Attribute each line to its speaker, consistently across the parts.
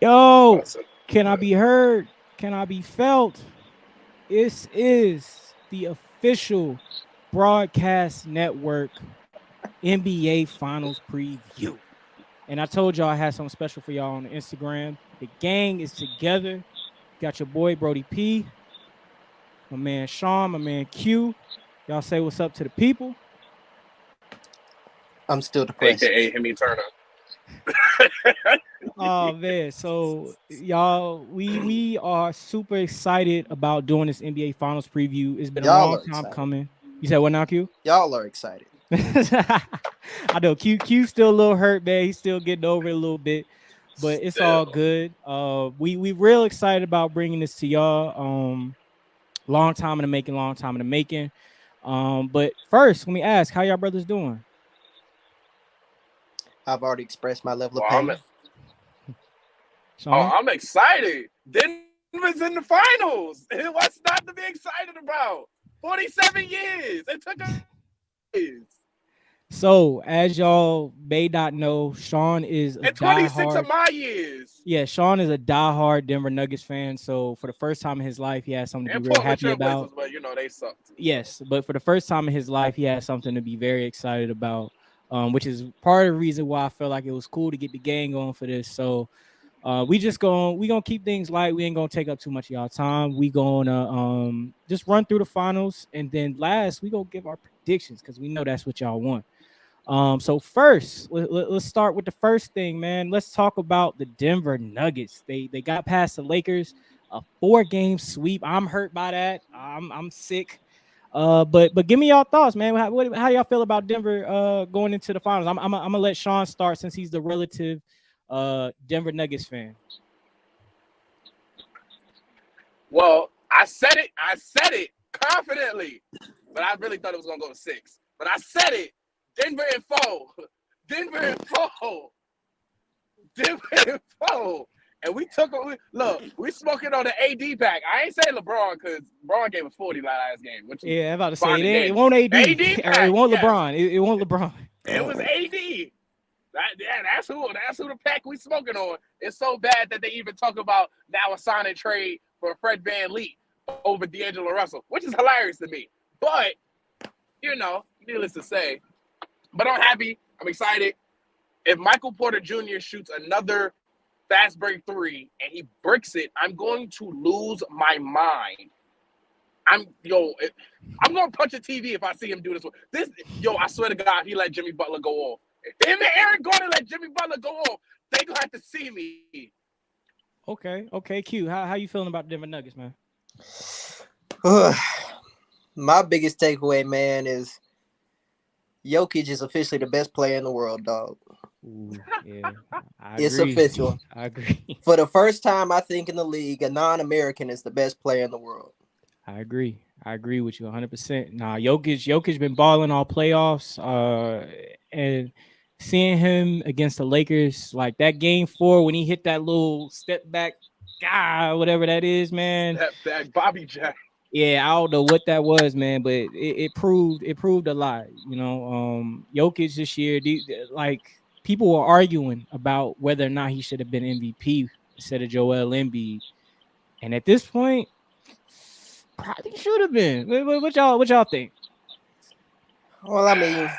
Speaker 1: Yo,
Speaker 2: Awesome.
Speaker 1: can I be heard? Can I be felt? This is the official broadcast network NBA Finals preview. And I told y'all I had something special for y'all on Instagram. The gang is together. Got your boy Brody P, my man Sean, my man Q. Y'all say what's up to the people.
Speaker 3: I'm still depressed.
Speaker 2: AKA Hemi Turner.
Speaker 1: Oh man, so y'all, we are super excited about doing this NBA Finals preview. It's been a
Speaker 3: Y'all
Speaker 1: long
Speaker 3: are
Speaker 1: time
Speaker 3: excited.
Speaker 1: coming. You said what now, Q?
Speaker 3: Y'all are excited.
Speaker 1: I know Q still a little hurt, man. He's still getting over it a little bit, but it's all
Speaker 2: Still.
Speaker 1: good. We real excited about bringing this to y'all. Long time in the making, long time in the making. But first, let me ask, how y'all brothers doing?
Speaker 3: I've already expressed my level of
Speaker 2: Well,
Speaker 3: pain.
Speaker 1: Sean?
Speaker 2: I'm excited. Denver's in the finals. What's not to be excited about? 47 years. It took us years.
Speaker 1: So, as y'all may not know, Sean is a
Speaker 2: And 26 of
Speaker 1: diehard.
Speaker 2: my years.
Speaker 1: Yeah, Sean is a diehard Denver Nuggets fan. So, for the first time in his life, he has something to be
Speaker 2: And
Speaker 1: real
Speaker 2: Portland
Speaker 1: happy about.
Speaker 2: Trailblazers, but they suck too. So
Speaker 1: Yes, but for the first time in his life, he has something to be very excited about, which is part of the reason why I felt like it was cool to get the gang on for this. So, we gonna keep things light. We ain't gonna take up too much of y'all time. We gonna just run through the finals, and then last we gonna give our predictions because we know that's what y'all want. So first, let's start with the first thing, man. Let's talk about the Denver Nuggets. They got past the Lakers, a 4-game sweep. I'm hurt by that. I'm sick. But give me y'all thoughts, man. How y'all feel about Denver going into the finals? I'm gonna let Sean start since he's the relative Denver Nuggets fan.
Speaker 2: well, I said it confidently, but I really thought it was gonna go to 6. But I said it. Denver and 4. Denver and 4. Denver and 4. And we took look, we smoking on the AD pack. I ain't saying LeBron because LeBron gave us 40 last game, which is
Speaker 1: Yeah, I'm about to say
Speaker 2: fine and
Speaker 1: it
Speaker 2: dandy.
Speaker 1: won't AD
Speaker 2: AD
Speaker 1: or it
Speaker 2: pack,
Speaker 1: won't
Speaker 2: yes.
Speaker 1: LeBron. It won't LeBron.
Speaker 2: It was AD. That's who the pack we smoking on. It's so bad that they even talk about now a sign and trade for Fred VanVleet over D'Angelo Russell, which is hilarious to me. But, needless to say, but I'm happy. I'm excited. If Michael Porter Jr. shoots another fast break 3 and he bricks it, I'm going to lose my mind. I'm gonna punch a TV if I see him do this. I swear to God, he let Jimmy Butler go off. If him and Aaron Gordon let Jimmy Butler go off, they gonna have to see me.
Speaker 1: Okay, Q. How you feeling about the Denver Nuggets, man?
Speaker 3: My biggest takeaway, man, is Jokic is officially the best player in the world, dog.
Speaker 1: Ooh, yeah, I
Speaker 3: It's
Speaker 1: agree.
Speaker 3: official.
Speaker 1: I agree.
Speaker 3: For the first time, I think in the league, a non-American is the best player in the world.
Speaker 1: I agree. I agree with you 100%. Nah, Jokic been balling all playoffs. And seeing him against the Lakers, like that game 4 when he hit that little step back, whatever that is, man.
Speaker 2: That back Bobby Jack.
Speaker 1: Yeah, I don't know what that was, man, but it proved a lot. Jokic this year, like people were arguing about whether or not he should have been MVP instead of Joel Embiid, and at this point, probably should have been. What y'all think?
Speaker 3: Well, I mean,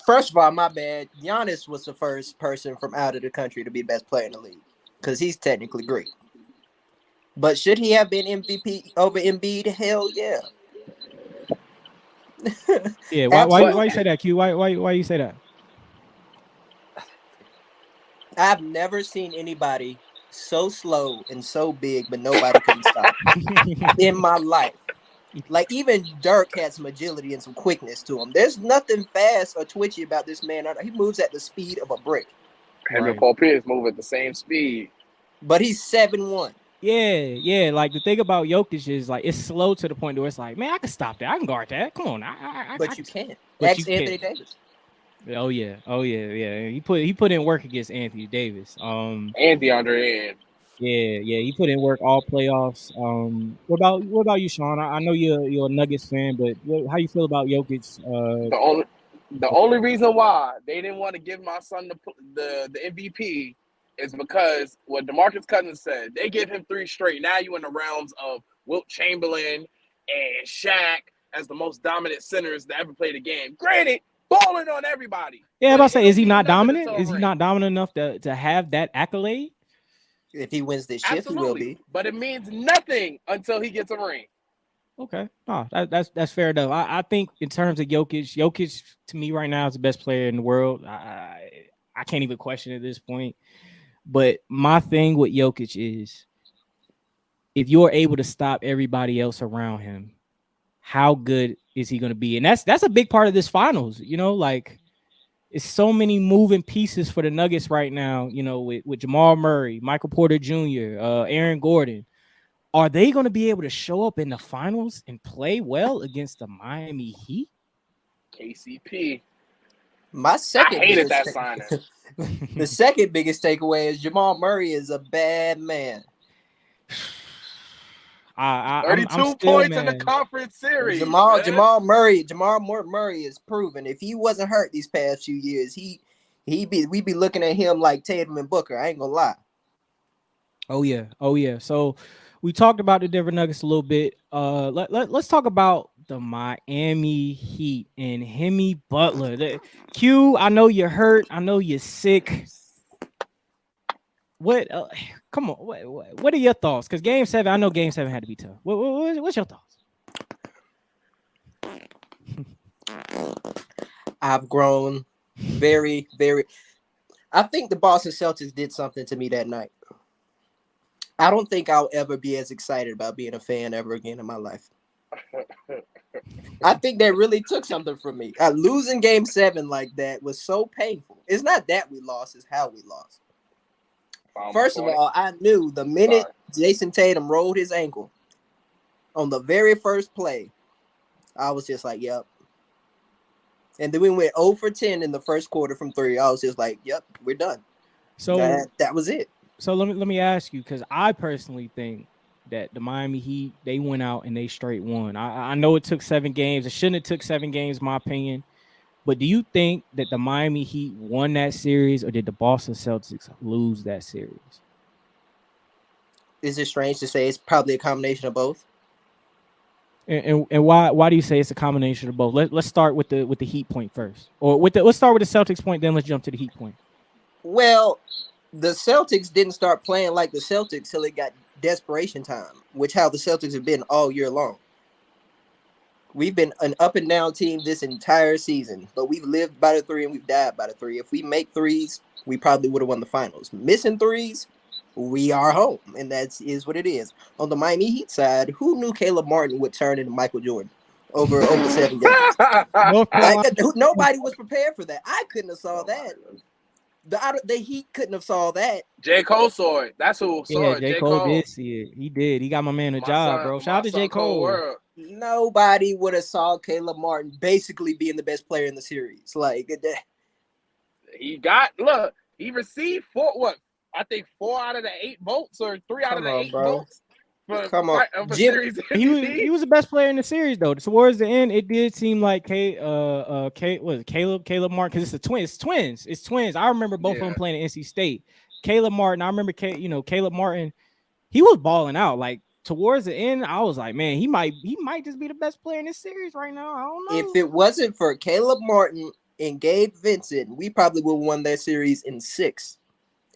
Speaker 3: first of all, my bad. Giannis was the first person from out of the country to be best player in the league because he's technically Greek. But should he have been MVP over Embiid? Hell yeah.
Speaker 1: Yeah, why why
Speaker 3: Absolutely.
Speaker 1: why you say that, Q? Why you say that?
Speaker 3: I've never seen anybody so slow and so big, but nobody couldn't stop in my life. Like even Dirk had some agility and some quickness to him. There's nothing fast or twitchy about this man. He moves at the speed of a brick.
Speaker 2: Him and
Speaker 1: Right.
Speaker 2: Paul Pierce move at the same speed.
Speaker 3: But he's 7'1".
Speaker 1: Yeah. Like the thing about Jokic is like it's slow to the point where it's like, man, I can stop that. I can guard that. Come on, I
Speaker 3: But you
Speaker 1: can.
Speaker 3: can't.
Speaker 1: But you
Speaker 3: Ex
Speaker 1: can't.
Speaker 3: Anthony Davis.
Speaker 1: Oh yeah. He put in work against Anthony Davis.
Speaker 2: And DeAndre and
Speaker 1: Yeah. He put in work all playoffs. What about you, Sean? I know you're a Nuggets fan, but how you feel about Jokic?
Speaker 2: the only the only reason why they didn't want to give my son the MVP is because what DeMarcus Cousins said. They give him 3 straight. Now you in the realms of Wilt Chamberlain and Shaq as the most dominant centers to ever play the game. Granted, balling on everybody.
Speaker 1: Yeah, I'm
Speaker 2: But
Speaker 1: about to
Speaker 2: it
Speaker 1: say, is
Speaker 2: don't
Speaker 1: he
Speaker 2: mean
Speaker 1: not
Speaker 2: nothing
Speaker 1: dominant?
Speaker 2: until a
Speaker 1: Is he
Speaker 2: ring.
Speaker 1: not dominant enough to have that accolade?
Speaker 3: If he wins this ship, he will
Speaker 2: Absolutely.
Speaker 3: be.
Speaker 2: But it means nothing until he gets a ring.
Speaker 1: Okay, no, that's fair enough. I think in terms of Jokic to me right now is the best player in the world. I can't even question it at this point. But my thing with Jokic is if you're able to stop everybody else around him, how good is he going to be? And that's a big part of this finals. You know, like it's so many moving pieces for the Nuggets right now. You know, with Jamal Murray, Michael Porter Jr., Aaron Gordon. Are they going to be able to show up in the finals and play well against the Miami Heat?
Speaker 2: KCP.
Speaker 3: My
Speaker 2: I
Speaker 3: second
Speaker 2: hated
Speaker 3: biggest
Speaker 2: that signing.
Speaker 3: the second biggest takeaway is Jamal Murray is a bad man.
Speaker 1: I'm
Speaker 2: 32
Speaker 1: still
Speaker 2: points in the
Speaker 1: man.
Speaker 2: conference series,
Speaker 3: Jamal
Speaker 2: man.
Speaker 3: Jamal Murray Jamal Murray is proven. If he wasn't hurt these past few years, we'd be looking at him like Tatum and Booker. I ain't gonna lie.
Speaker 1: Oh yeah. So we talked about the Denver Nuggets a little bit. Let's talk about the Miami Heat and Hemi Butler. Q, I know you're hurt. I know you're sick. What? Come on. What are your thoughts? Because Game 7, I know Game 7 had to be tough. What's your thoughts?
Speaker 3: I've grown very, very. I think the Boston Celtics did something to me that night. I don't think I'll ever be as excited about being a fan ever again in my life. I think that really took something from me. Losing Game 7 like that was so painful. It's not that we lost, it's how we lost. First of all, I knew the minute Jason Tatum rolled his ankle on the very first play, I was just like, yep. And then we went 0 for 10 in the first quarter from 3. I was just like, yep, we're done. So that was it.
Speaker 1: So let me ask you, because I personally think that the Miami Heat, they went out and they straight won. I know it took 7 games. It shouldn't have took 7 games, in my opinion. But do you think that the Miami Heat won that series, or did the Boston Celtics lose that series?
Speaker 3: Is it strange to say it's probably a combination of both?
Speaker 1: And why do you say it's a combination of both? Let's start with the Heat point first, or let's start with the Celtics point, then let's jump to the Heat point.
Speaker 3: Well, the Celtics didn't start playing like the Celtics till it got desperation time, which how the Celtics have been all year long. We've been an up and down team this entire season, but we've lived by the 3 and we've died by the 3. If we make threes, we probably would have won the finals. Missing threes, we are home, and that is what it is. On the Miami Heat side, who knew Caleb Martin would turn into Michael Jordan over 7 games? Nobody was prepared for that. I couldn't have saw that. The Heat couldn't have saw that.
Speaker 2: J. Cole saw it. That's who saw it.
Speaker 1: J. Cole did see it. He did. He got my man a job, bro. Shout out to J. Cole.
Speaker 3: Nobody would have saw Caleb Martin basically being the best player in the series. Like
Speaker 2: he received 4 out of the 8 votes or 3 out of the 8 votes.
Speaker 3: Come on,
Speaker 2: series
Speaker 1: he was the best player in the series though. Towards the end, it did seem like Caleb Martin, because it's twins. I remember both of them playing at NC State. Caleb Martin, I remember Caleb Martin. He was balling out. Like towards the end, I was like, man, he might just be the best player in this series right now. I don't know.
Speaker 3: If it wasn't for Caleb Martin and Gabe Vincent, we probably would have won that series in 6.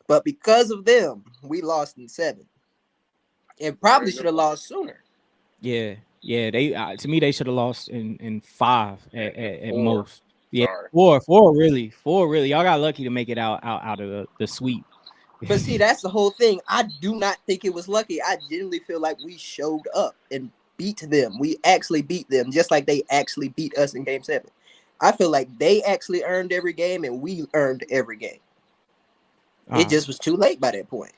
Speaker 3: But because of them, we lost in 7. And probably should have lost sooner.
Speaker 1: Yeah. They to me they should have lost in 5 at most. Yeah, 4 really. Y'all got lucky to make it out of the sweep.
Speaker 3: But see, that's the whole thing. I do not think it was lucky. I genuinely feel like we showed up and beat them. We actually beat them, just like they actually beat us in Game 7. I feel like they actually earned every game, and we earned every game. It just was too late by that point.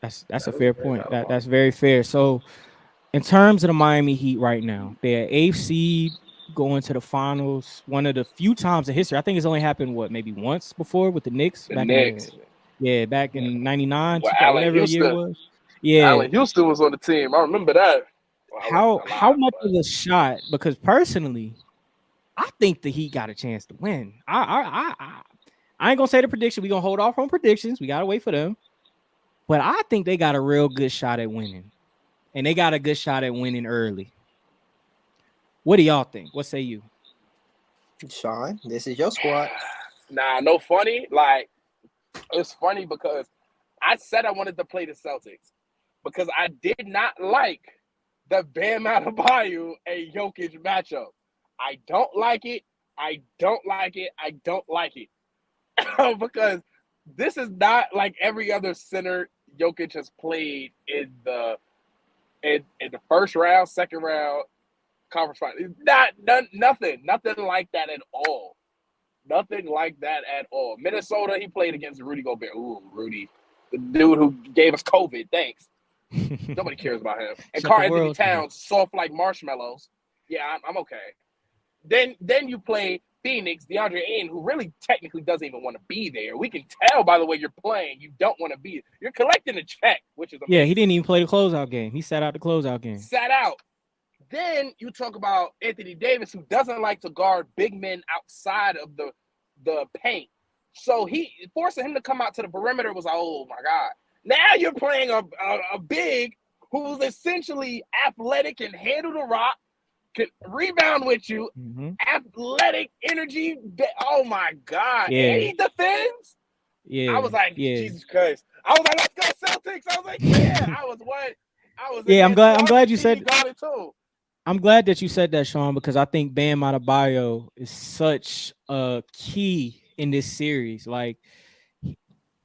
Speaker 1: That's a fair point. That's very fair. So, in terms of the Miami Heat right now, they're 8th seed going to the finals. One of the few times in history. I think it's only happened maybe once before with the Knicks. Back in '99, whatever the year was. Yeah,
Speaker 2: Allen Houston was on the team. I remember that.
Speaker 1: Well, how much of a shot? Because personally, I think the Heat got a chance to win. I ain't gonna say the prediction. We're gonna hold off on predictions. We gotta wait for them. but I think they got a real good shot at winning, and they got a good shot at winning early. What do y'all think? What say you?
Speaker 3: Sean, this is your squad.
Speaker 2: Nah, no funny. Like, it's funny because I said I wanted to play the Celtics because I did not like the Bam Adebayo and Jokic matchup. I don't like it. I don't like it. I don't like it. Because this is not like every other center Jokic has played in the first round, second round, conference final. Nothing like that at all. Nothing like that at all. Minnesota, he played against Rudy Gobert. Ooh, Rudy, the dude who gave us COVID. Thanks. Nobody cares about him. And
Speaker 1: Shut the
Speaker 2: Karl Anthony
Speaker 1: world
Speaker 2: Towns, soft like marshmallows. Yeah, I'm okay. Then you play Phoenix, DeAndre Ayton, who really technically doesn't even want to be there. We can tell by the way you're playing, you don't want to be. You're collecting a check, which is amazing.
Speaker 1: Yeah, he didn't even play the closeout game. He sat out the closeout game.
Speaker 2: Sat out. Then you talk about Anthony Davis, who doesn't like to guard big men outside of the paint. So he forcing him to come out to the perimeter was like, oh my God. Now you're playing a big who's essentially athletic and handle the rock, can rebound with you, athletic energy. Oh my God.
Speaker 1: Yeah.
Speaker 2: And he defends.
Speaker 1: Yeah.
Speaker 2: I was like, Jesus Christ. I was like, let's go Celtics. I was like, yeah.
Speaker 1: I'm glad you said
Speaker 2: it too.
Speaker 1: I'm glad that you said that, Sean, because I think Bam Adebayo is such a key in this series. Like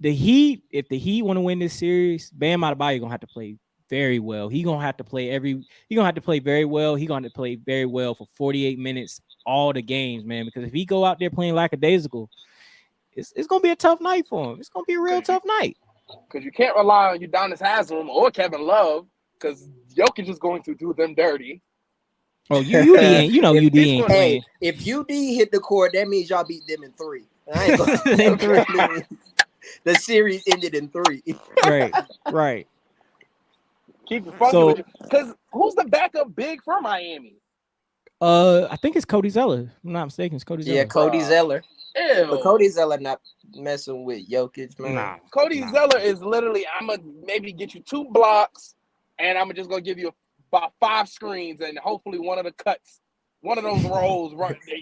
Speaker 1: if the Heat want to win this series, Bam Adebayo gonna have to play very well. He gonna have to play very well. He gonna have to play very well for 48 minutes all the games, man. Because if he go out there playing lackadaisical, it's gonna be a tough night for him. It's gonna be a real tough night.
Speaker 2: Because you can't rely on Udonis Haslem or Kevin Love, because Jokic is going to do them dirty.
Speaker 1: Oh, UD ain't, UD ain't playing.
Speaker 3: If UD hit the court, that means y'all beat them in 3. I ain't gonna the series ended in 3.
Speaker 1: Right.
Speaker 2: Keep it funky with you. Because who's the backup big for Miami?
Speaker 1: I think it's Cody Zeller. If I'm not mistaken, it's Cody Zeller.
Speaker 3: Yeah, Cody Zeller.
Speaker 2: Ew.
Speaker 3: But Cody Zeller not messing with Jokic, man.
Speaker 1: Nah.
Speaker 2: Cody Zeller is literally, I'm going to maybe get you 2 blocks, and I'm just going to give you about 5 screens, and hopefully one of the cuts, one of those rolls.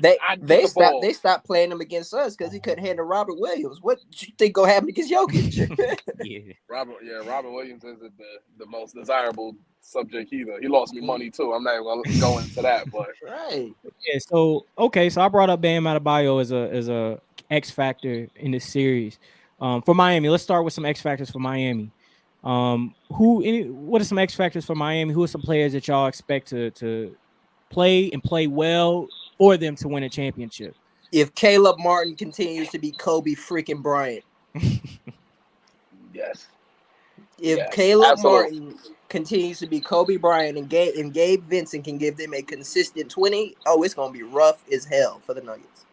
Speaker 3: They stopped playing him against us because he couldn't handle Robert Williams. What do you think gonna happen against Jokic?
Speaker 1: Yeah.
Speaker 2: Robert Williams isn't the most desirable subject either. He lost me money too. I'm not even gonna go into that, but
Speaker 3: right.
Speaker 1: Yeah. So I brought up Bam Adebayo as a X factor in this series. For Miami, let's start with some X factors for Miami. What are some X factors for Miami? Who are some players that y'all expect to play well for them to win a championship?
Speaker 3: If Caleb Martin continues to be Kobe freaking Bryant.
Speaker 2: Yes.
Speaker 3: If Caleb Martin continues to be Kobe Bryant and Gabe Vincent can give them a consistent 20, it's gonna be rough as hell for the Nuggets.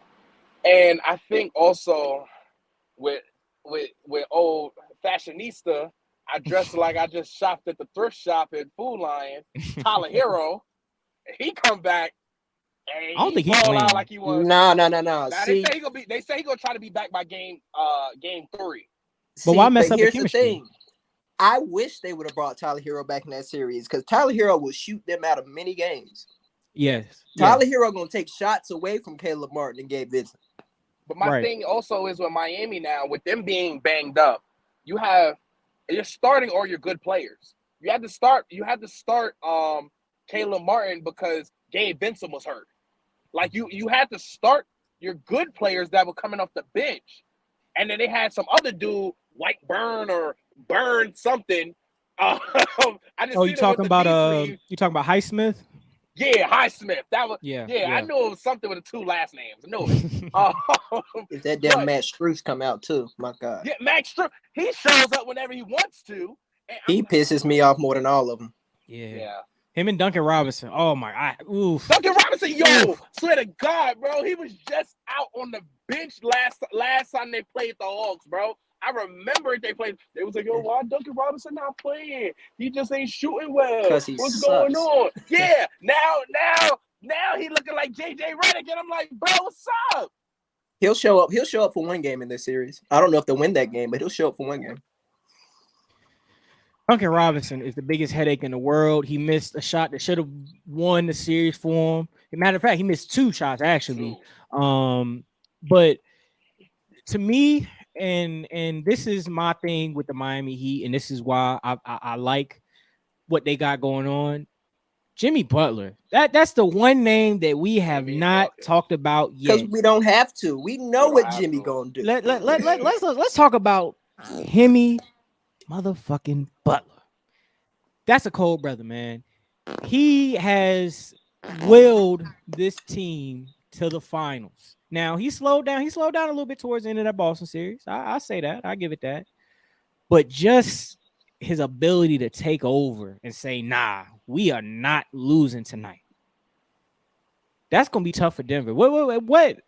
Speaker 2: And I think also with old fashionista, I dressed like I just shopped at the thrift shop at Food Lion, Tyler Hero. He come back and
Speaker 1: I don't think he's
Speaker 2: ball
Speaker 1: playing
Speaker 2: out like he was.
Speaker 3: No.
Speaker 2: Now, they say he gonna try to be back by game 3.
Speaker 1: But why mess up the
Speaker 3: here's
Speaker 1: chemistry?
Speaker 3: The thing. I wish they would have brought Tyler Hero back in that series because Tyler Hero will shoot them out of many games.
Speaker 1: Yes.
Speaker 3: Tyler Hero gonna take shots away from Caleb Martin and Gabe Vincent.
Speaker 2: But my thing also is with Miami now, with them being banged up, you're starting all your good players. You had to start Caleb Martin because Gabe Vincent was hurt. Like you had to start your good players that were coming off the bench. And then they had some other dude, White Burn or Burn something. I just
Speaker 1: you talking about Highsmith?
Speaker 2: Yeah, Highsmith. That was
Speaker 1: yeah.
Speaker 2: I knew it was something with the 2 last names. I knew it.
Speaker 3: If that damn Matt Strus come out too, my God.
Speaker 2: Yeah, Max Strus. He shows up whenever he wants to.
Speaker 3: He pisses me off more than all of them.
Speaker 2: Yeah.
Speaker 1: Him and Duncan Robinson. Oh my God. Oof.
Speaker 2: Duncan Robinson, swear to God, bro. He was just out on the bench last time they played the Hawks, bro. I remember they played. They was like, why Duncan Robinson not playing? He just ain't shooting well. What's going on? Yeah. Now he looking like JJ Redick, and I'm like, bro, what's up?
Speaker 3: He'll show up. He'll show up for one game in this series. I don't know if they'll win that game, but he'll show up for one game.
Speaker 1: Duncan Robinson is the biggest headache in the world. He missed a shot that should have won the series for him. As a matter of fact, he missed 2 shots actually.
Speaker 2: True.
Speaker 1: But to me, and this is my thing with the Miami Heat, and this is why I like what they got going on. Jimmy Butler. That's the one name that we have
Speaker 2: Jimmy
Speaker 1: not
Speaker 2: Bucket.
Speaker 1: talked about
Speaker 3: Because
Speaker 1: yet.
Speaker 3: we don't have to. We know
Speaker 2: We don't
Speaker 3: what
Speaker 2: have
Speaker 3: Jimmy
Speaker 2: to.
Speaker 3: gonna do.
Speaker 1: Let's talk about Jimmy motherfucking Butler. That's a cold brother, man. He has willed this team to the finals. Now he slowed down. He slowed down a little bit towards the end of that Boston series. I say that. I give it that. But just his ability to take over and say, "Nah, we are not losing tonight." That's gonna be tough for Denver. What?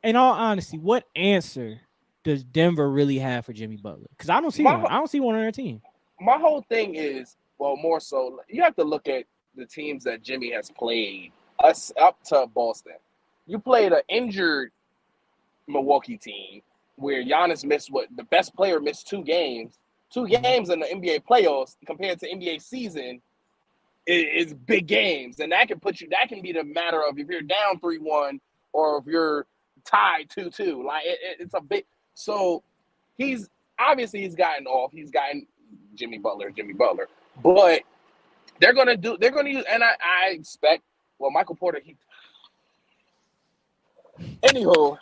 Speaker 1: In all honesty, what answer does Denver really have for Jimmy Butler? Because I don't see
Speaker 2: My
Speaker 1: one. I don't see one on their team.
Speaker 2: my whole thing is, well, more so, you have to look at the teams that Jimmy has played us up to Boston. You played an injured Milwaukee team where Giannis missed what the best player missed 2 games. 2 games in the NBA playoffs compared to NBA season is big games, and that can put you. That can be the matter of if you're down 3-1 or if you're tied 2-2. Like it's a big. So he's obviously he's gotten off. He's gotten Jimmy Butler, but they're gonna do. They're gonna use, and I expect. Well, Michael Porter. Anywho,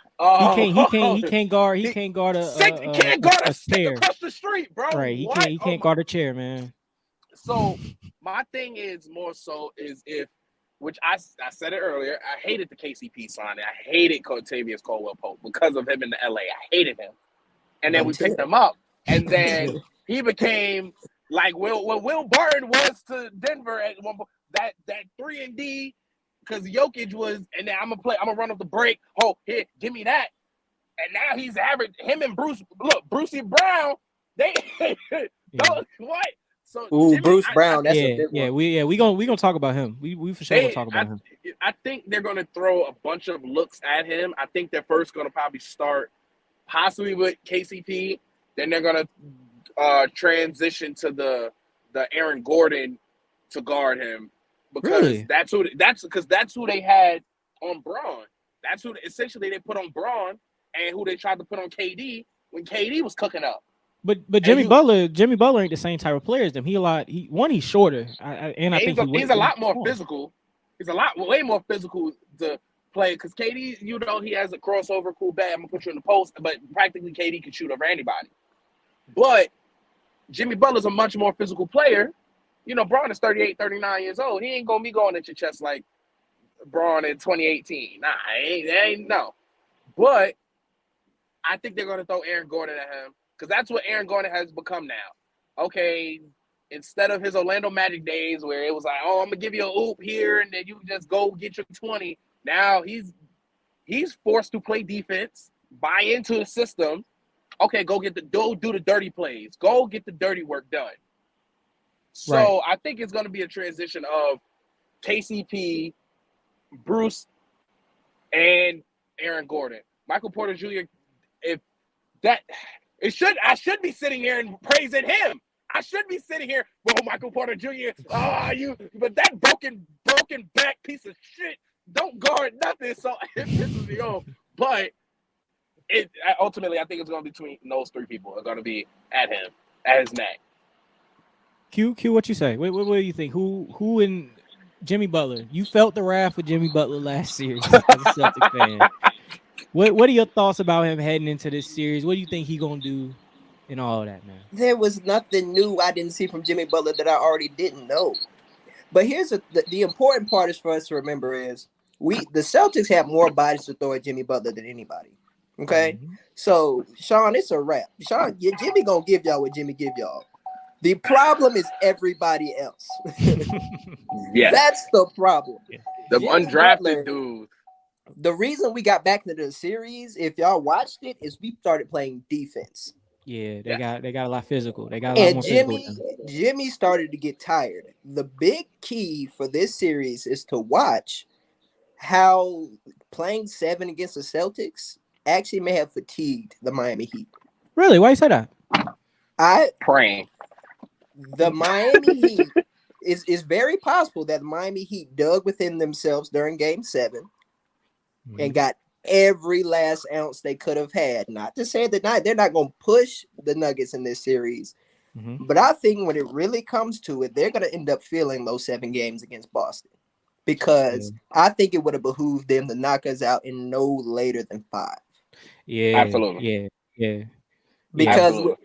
Speaker 1: He can't guard. He can't guard
Speaker 2: can't guard a
Speaker 1: a
Speaker 2: stick
Speaker 1: chair.
Speaker 2: across the street, bro.
Speaker 1: Right.
Speaker 2: What?
Speaker 1: He
Speaker 2: Oh
Speaker 1: can't
Speaker 2: my.
Speaker 1: guard a chair, man.
Speaker 2: So my thing is more so is if, which I said it earlier, I hated the KCP signing. I hated Contavious Caldwell Pope because of him in the LA. I hated him, and then we
Speaker 3: Until-
Speaker 2: picked him up, and then he became like what Will Barton was to Denver at one point. That 3-and-D. Because Jokic was, and then I'm gonna run off the break. Oh, here, give me that. And now he's average. Him and Brucey Brown, they what? So
Speaker 3: Ooh,
Speaker 2: Jimmy,
Speaker 3: Bruce Brown. That's a big one.
Speaker 1: we gonna talk about him. We for sure gonna talk about him.
Speaker 2: I think they're gonna throw a bunch of looks at him. I think they're first gonna probably start possibly with KCP. Then they're gonna transition to the Aaron Gordon to guard him. Because
Speaker 1: Really?
Speaker 2: that's who they had on Braun. That's who essentially they put on Braun and who they tried to put on KD when KD was cooking up.
Speaker 1: But Jimmy Butler ain't the same type of player as them. He's shorter. I think
Speaker 2: he's a lot more physical. He's way more physical to play because KD, he has a crossover, cool bag. I'm gonna put you in the post, but practically KD can shoot over anybody. But Jimmy Butler's a much more physical player. Braun is 38, 39 years old. He ain't going to be going at your chest like Braun in 2018. Nah, ain't no. But I think they're going to throw Aaron Gordon at him because that's what Aaron Gordon has become now. Okay, instead of his Orlando Magic days where it was like, oh, I'm going to give you a oop here and then you just go get your 20. Now he's forced to play defense, buy into the system. Okay, go do the dirty plays. Go get the dirty work done. So
Speaker 1: right.
Speaker 2: I think it's going to be a transition of KCP, Bruce, and Aaron Gordon. Michael Porter Jr. I should be sitting here and praising him. I should be sitting here, Michael Porter Jr. But that broken back piece of shit don't guard nothing. So it pisses me off. But ultimately, I think it's going to be between those 3 people are going to be at his neck.
Speaker 1: Q, what you say? What do you think? Who in Jimmy Butler? You felt the wrath of Jimmy Butler last series as a Celtics fan. What are your thoughts about him heading into this series? What do you think he gonna do and all of that, man?
Speaker 3: There was nothing new I didn't see from Jimmy Butler that I already didn't know. But here's the important part is for us to remember is the Celtics have more bodies to throw at Jimmy Butler than anybody. Okay, So Sean, it's a wrap. Sean, Jimmy gonna give y'all what Jimmy give y'all. The problem is everybody else.
Speaker 2: Yeah,
Speaker 3: that's the problem.
Speaker 2: The
Speaker 3: Jimmy
Speaker 2: undrafted
Speaker 3: Butler,
Speaker 2: dude.
Speaker 3: The reason we got back into the series, if y'all watched it, is we started playing defense.
Speaker 1: Yeah, they got a lot physical. They got a lot more physical.
Speaker 3: Jimmy started to get tired. The big key for this series is to watch how playing 7 against the Celtics actually may have fatigued the Miami Heat.
Speaker 1: Really? Why you say that?
Speaker 2: Praying.
Speaker 3: the Miami Heat is very possible that the Miami Heat dug within themselves during Game 7 and got every last ounce they could have had. Not to say that they're not going to push the Nuggets in this series, but I think when it really comes to it, they're going to end up feeling those 7 games against Boston because I think it would have behooved them to knock us out in no later than 5.
Speaker 2: Absolutely.
Speaker 1: Yeah.
Speaker 3: Because
Speaker 2: Absolutely.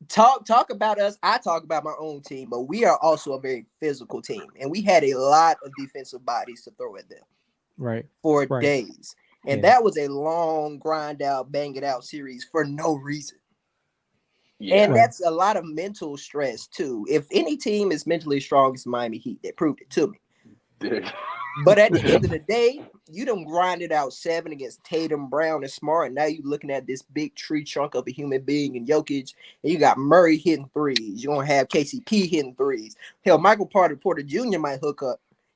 Speaker 3: talk about us. I talk about my own team, but we are also a very physical team, and we had a lot of defensive bodies to throw at them. For days. And that was a long grind out, bang it out series for no reason. Yeah. And that's a lot of mental stress too. If any team is mentally strong, it's Miami Heat. They proved it to me. But at the end of the day, you done grinded out 7 against Tatum, Brown, and Smart. And now you're looking at this big tree trunk of a human being in Jokic. And you got Murray hitting threes. You're going to have KCP hitting threes. Hell, Michael Porter Jr. might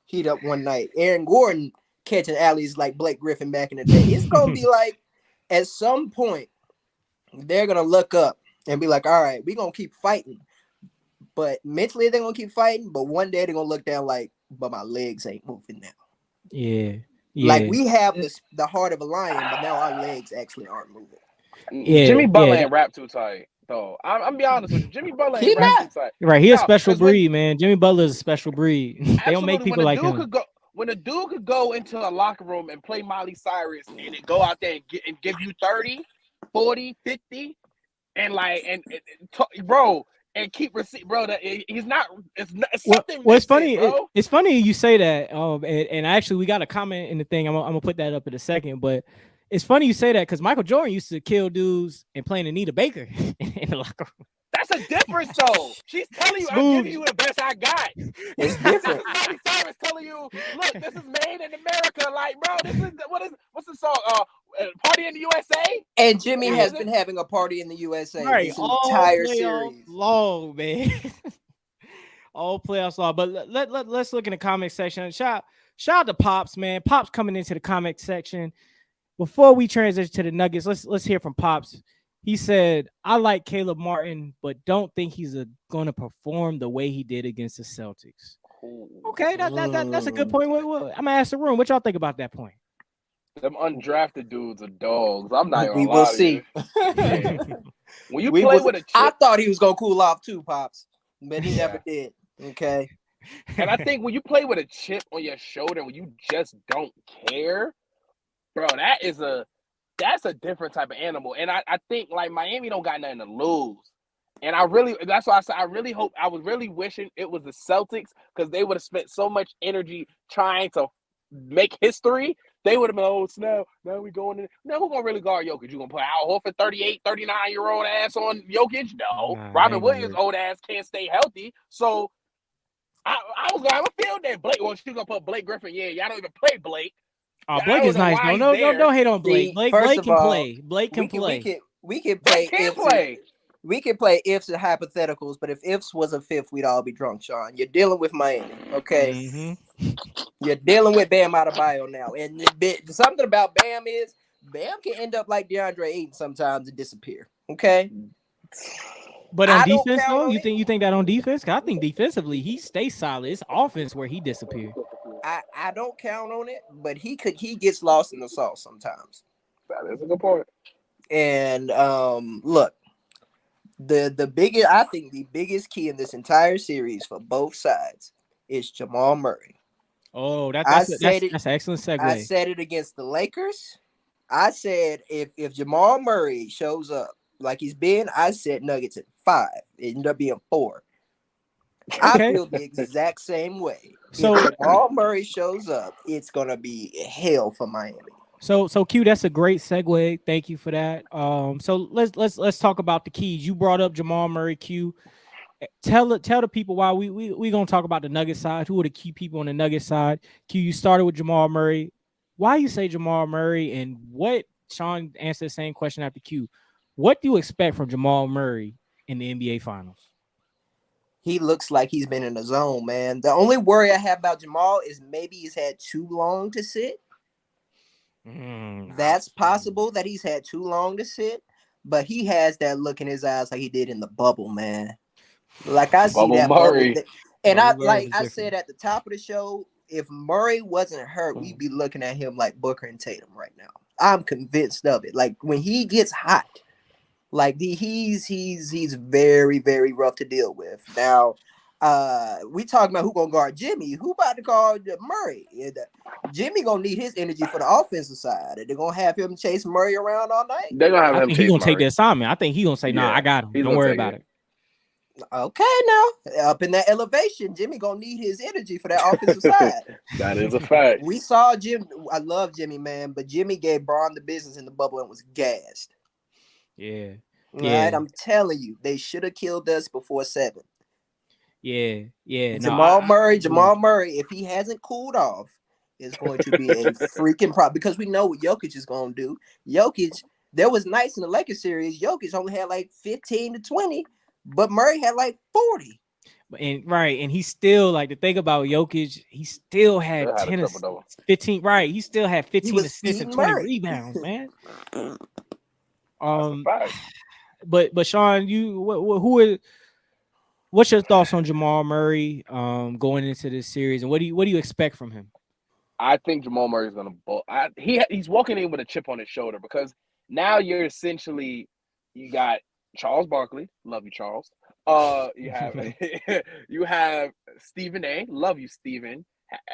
Speaker 3: heat up one night. Aaron Gordon catching alleys like Blake Griffin back in the day. It's going to be like, at some point, they're going to look up and be like, all right, we're going to keep fighting. But mentally, they're going to keep fighting. But one day, they're going to look down like, but my legs ain't moving now.
Speaker 1: Yeah.
Speaker 3: Like we have the heart of a lion, but now our legs actually aren't moving.
Speaker 2: Yeah. Jimmy Butler ain't rap too tight, though. I'm be honest with you. Jimmy Butler ain't rap too tight.
Speaker 1: Right. He a special breed, man. Jimmy Butler is a special breed. They don't make people like him.
Speaker 2: When a dude could go into a locker room and play Miley Cyrus and then go out there and give you 30, 40, 50, and bro, and keep receipt, bro. He's not. It's something.
Speaker 1: Well, it's funny.
Speaker 2: Bro.
Speaker 1: It's funny you say that. And actually, we got a comment in the thing. I'm gonna put that up in a second. But it's funny you say that because Michael Jordan used to kill dudes and play Anita Baker in the locker room.
Speaker 2: That's a difference, though. She's telling you, I'm giving you the best I got.
Speaker 3: It's different.
Speaker 2: This is Miley Cyrus telling you, look, this is made in America. Like, bro, what's the song? Party in the USA.
Speaker 3: And Jimmy has been having a party in the USA this entire series.
Speaker 1: Long, man. All playoffs long. But let's look in the comment section. Shout out to Pops, man. Pops coming into the comment section. Before we transition to the Nuggets, let's hear from Pops. He said, I like Caleb Martin, but don't think he's going to perform the way he did against the Celtics. Okay, that's a good point. I'm going to ask the room. What y'all think about that point?
Speaker 2: Them undrafted dudes are dogs. I'm not even
Speaker 3: We will see.
Speaker 2: When you play with a chip,
Speaker 3: I thought he was going to cool off too, Pops, but he never did. Okay.
Speaker 2: And I think when you play with a chip on your shoulder, when you just don't care, bro, that's a different type of animal. And I think like Miami don't got nothing to lose. And that's why I said I was really wishing it was the Celtics because they would have spent so much energy trying to make history. They would have been, oh, snap, now we going in. Now who gonna really guard Jokic? You gonna put Al Horford 38, 39-year-old ass on Jokic? No. Robin Williams old ass can't stay healthy. So I was gonna have a field day. She's gonna put Blake Griffin. Yeah, y'all don't even play Blake.
Speaker 1: Oh, Blake is nice. No, don't hate on Blake. Blake can play. Blake can play.
Speaker 3: We can play. We can play ifs and hypotheticals, but if ifs was a fifth, we'd all be drunk, Sean. You're dealing with Miami, okay? Mm-hmm. You're dealing with Bam Adebayo now. And something about Bam is Bam can end up like DeAndre Ayton sometimes and disappear, okay?
Speaker 1: But on defense, though, you think that on defense? Because I think defensively, he stays solid. It's offense where he disappeared.
Speaker 3: I don't count on it, but he gets lost in the sauce sometimes.
Speaker 2: That is a good point.
Speaker 3: And look, the biggest key in this entire series for both sides is Jamal Murray.
Speaker 1: Oh, that's an excellent segue.
Speaker 3: I said it against the Lakers. I said if Jamal Murray shows up like he's been, I said Nuggets at 5. It ended up being 4. Okay. I feel the exact same way. So if Jamal Murray shows up, it's gonna be hell for Miami.
Speaker 1: So Q, that's a great segue. Thank you for that. So let's talk about the keys. You brought up Jamal Murray, Q. Tell the people why we gonna talk about the Nugget side. Who are the key people on the Nugget side? Q, you started with Jamal Murray. Why you say Jamal Murray, and what Sean answered the same question after Q. What do you expect from Jamal Murray in the NBA Finals?
Speaker 3: He looks like he's been in the zone, man. The only worry I have about Jamal is maybe he's had too long to sit. That's possible that he's had too long to sit, but he has that look in his eyes like he did in the bubble, man. Like I see
Speaker 2: Bubble
Speaker 3: that bubble,
Speaker 2: Murray.
Speaker 3: and
Speaker 1: Bubble Murray was
Speaker 3: I
Speaker 1: different.
Speaker 3: said at the top of the show, if Murray wasn't hurt, we'd
Speaker 1: Mm.
Speaker 3: be looking at him like Booker and Tatum right now. I'm convinced of it. Like when he gets hot, like he's very very rough to deal with. Now, we talking about who gonna guard Jimmy? Who about to guard Murray? Jimmy gonna need his energy for the offensive side. They're gonna have him chase Murray around all night.
Speaker 2: They're gonna have
Speaker 1: I
Speaker 2: him
Speaker 1: think he
Speaker 2: chase
Speaker 1: gonna take the
Speaker 2: Murray.
Speaker 1: assignment. I think he gonna say, "Nah, I
Speaker 2: Yeah,
Speaker 1: got him.
Speaker 2: he's
Speaker 1: Don't
Speaker 2: gonna
Speaker 1: worry
Speaker 2: take
Speaker 1: about
Speaker 2: it.
Speaker 1: it."
Speaker 3: Okay, now up in that elevation, Jimmy gonna need his energy for that offensive side.
Speaker 2: That is a fact.
Speaker 3: We saw Jim. I love Jimmy, man, but Jimmy gave Braun the business in the bubble and was gassed.
Speaker 1: Yeah,
Speaker 3: All
Speaker 1: yeah,
Speaker 3: right, I'm telling you, they should have killed us before 7.
Speaker 1: yeah, yeah. No,
Speaker 3: Jamal Murray,
Speaker 1: agree.
Speaker 3: if he hasn't cooled off, is going to be a freaking problem because we know what Jokic is going to do. Jokic, there was nights in the Lakers series, Jokic only had like 15 to 20, but Murray had like 40.
Speaker 1: And right, and he still like the thing about Jokic, he still had
Speaker 2: Still had a
Speaker 1: 10
Speaker 2: triple double.
Speaker 1: 15, right? He still had
Speaker 3: He
Speaker 1: 15
Speaker 3: was
Speaker 1: assists and
Speaker 3: feeding
Speaker 1: 20
Speaker 3: Murray.
Speaker 1: rebounds, man.
Speaker 2: That's a
Speaker 1: Um,
Speaker 2: fact.
Speaker 1: but Sean, what's your thoughts on Jamal Murray going into this series, and what do you expect from him?
Speaker 2: I think Jamal Murray is gonna ball. He's walking in with a chip on his shoulder because now you're essentially you got Charles Barkley, love you Charles. You have you have Stephen A, love you Stephen,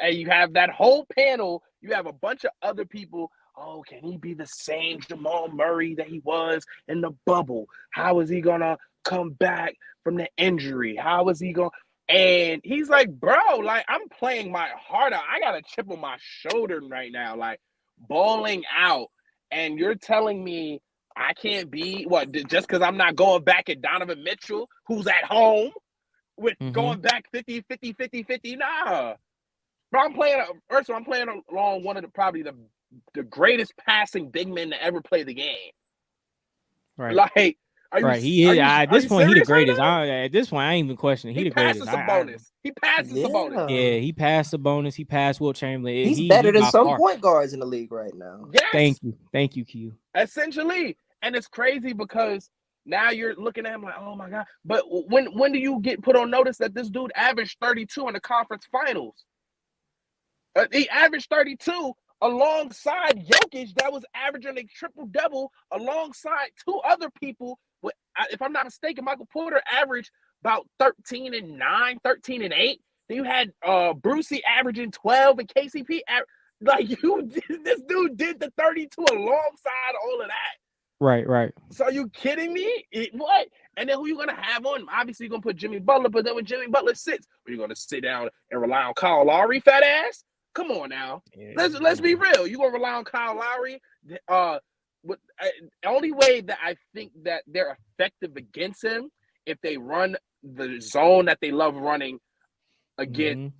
Speaker 2: and you have that whole panel. You have a bunch of other people. Oh, can he be the same Jamal Murray that he was in the bubble? How is he gonna come back from the injury? How is he gonna? And he's like, bro, like I'm playing my heart out. I got a chip on my shoulder right now, like balling out. And you're telling me I can't be what just because I'm not going back at Donovan Mitchell, who's at home with going back 50, 50, 50, 50. Nah. Bro, I'm playing along one of probably the greatest passing big men to ever play the game.
Speaker 1: Right.
Speaker 2: Like,
Speaker 1: Right, he is. At this point, he the greatest.
Speaker 2: Right
Speaker 1: At this point, I ain't even questioning. He the greatest.
Speaker 2: passes Sabonis. He passes Sabonis.
Speaker 1: Yeah, he passed Sabonis. He passed Wilt Chamberlain.
Speaker 3: He's
Speaker 1: He
Speaker 3: better than
Speaker 1: by
Speaker 3: some
Speaker 1: far.
Speaker 3: point guards in the league right now.
Speaker 2: Yes.
Speaker 1: Thank you, Q.
Speaker 2: Essentially, and it's crazy because now you're looking at him like, oh my god. But when do you get put on notice that this dude averaged 32 in the conference finals? He averaged 32 alongside Jokic, that was averaging a triple-double alongside two other people. If I'm not mistaken, Michael Porter averaged about 13 and 9, 13 and 8. Then you had Brucey averaging 12 and KCP. This dude did the 32 alongside all of that.
Speaker 1: Right.
Speaker 2: So are you kidding me? What? And then who you going to have on? Obviously, you're going to put Jimmy Butler, but then when Jimmy Butler sits, are you going to sit down and rely on Kyle Lowry, fat ass? Come on now. Yeah, let's be real. You're going to rely on Kyle Lowry? The only way that I think that they're effective against him if they run the zone that they love running against.
Speaker 1: Mm-hmm.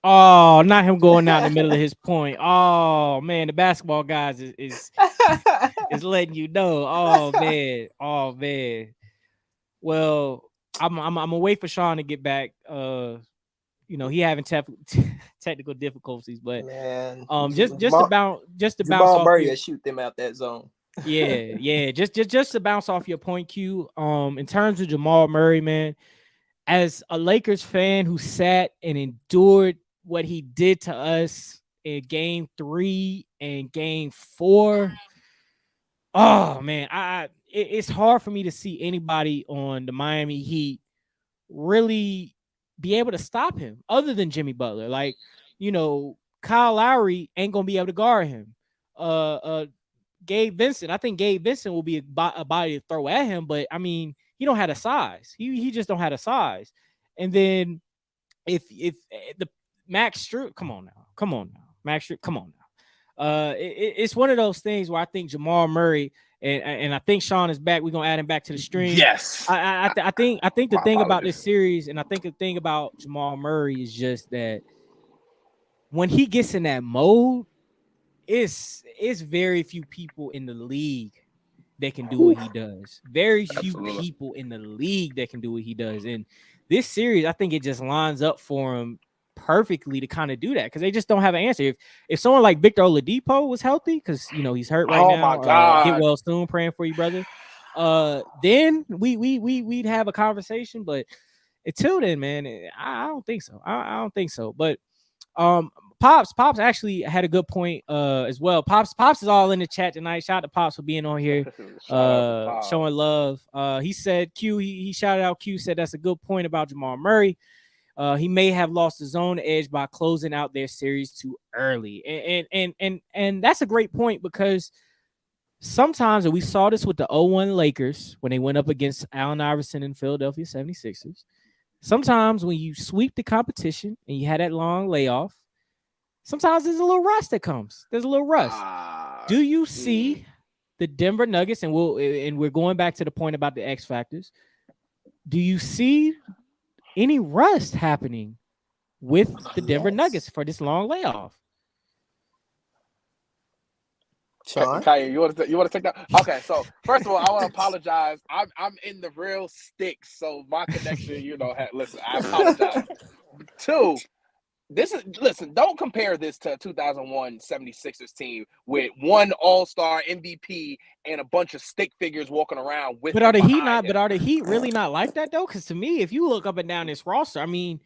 Speaker 1: Oh, not him going out in the middle of his point. Oh man, the basketball guys is letting you know. Oh man. Well, I'm gonna wait for Sean to get back. He having technical difficulties, but
Speaker 3: man,
Speaker 1: just to bounce
Speaker 3: Jamal
Speaker 1: off
Speaker 3: Murray will shoot them out that zone.
Speaker 1: Yeah. Just to bounce off your point, Q. In terms of Jamal Murray, man, as a Lakers fan who sat and endured what he did to us in Game 3 and Game 4, oh man, it's hard for me to see anybody on the Miami Heat really be able to stop him other than Jimmy Butler. Like, Kyle Lowry ain't gonna be able to guard him. Gabe Vincent, I think Gabe Vincent will be a body to throw at him, but I mean, he don't have a size. He just don't have a size. And then if the Max Strus, come on now, Max Strus, come on now. It's one of those things where I think Jamal Murray and I think Sean is back. We're gonna add him back to the stream.
Speaker 2: Yes.
Speaker 1: I think the thing about this series, and I think the thing about Jamal Murray is just that when he gets in that mode, it's very few people in the league that can do what he does. Very few people in the league that can do what he does. And this series, I think it just lines up for him perfectly to kind of do that because they just don't have an answer. If someone like Victor Oladipo was healthy, because he's hurt right now.
Speaker 2: My God.
Speaker 1: Get well soon. Praying for you, brother. then we'd have a conversation. But until then, man, I don't think so. I don't think so. But um, Pops actually had a good point as well. Pops is all in the chat tonight. Shout out to Pops for being on here,
Speaker 2: Shout out to Pop.
Speaker 1: showing love. He said he shouted out Q, said that's a good point about Jamal Murray. He may have lost his own edge by closing out their series too early. And that's a great point, because sometimes, and we saw this with the 0-1 Lakers when they went up against Allen Iverson and Philadelphia 76ers. Sometimes when you sweep the competition and you had that long layoff, sometimes there's a little rust that comes. There's a little rust. Do you see the Denver Nuggets, and we're going back to the point about the X factors. Do you see any rust happening with the Denver Nuggets for this long layoff?
Speaker 3: Sean?
Speaker 2: Kanye, you want to take that? Okay, so first of all, I want to apologize. I'm in the real sticks, so my connection, listen, I apologize. Two, listen, don't compare this to 2001 76ers team with one all-star MVP and a bunch of stick figures walking around with.
Speaker 1: But are the Heat really not like that though? Because to me, if you look up and down this roster, I mean,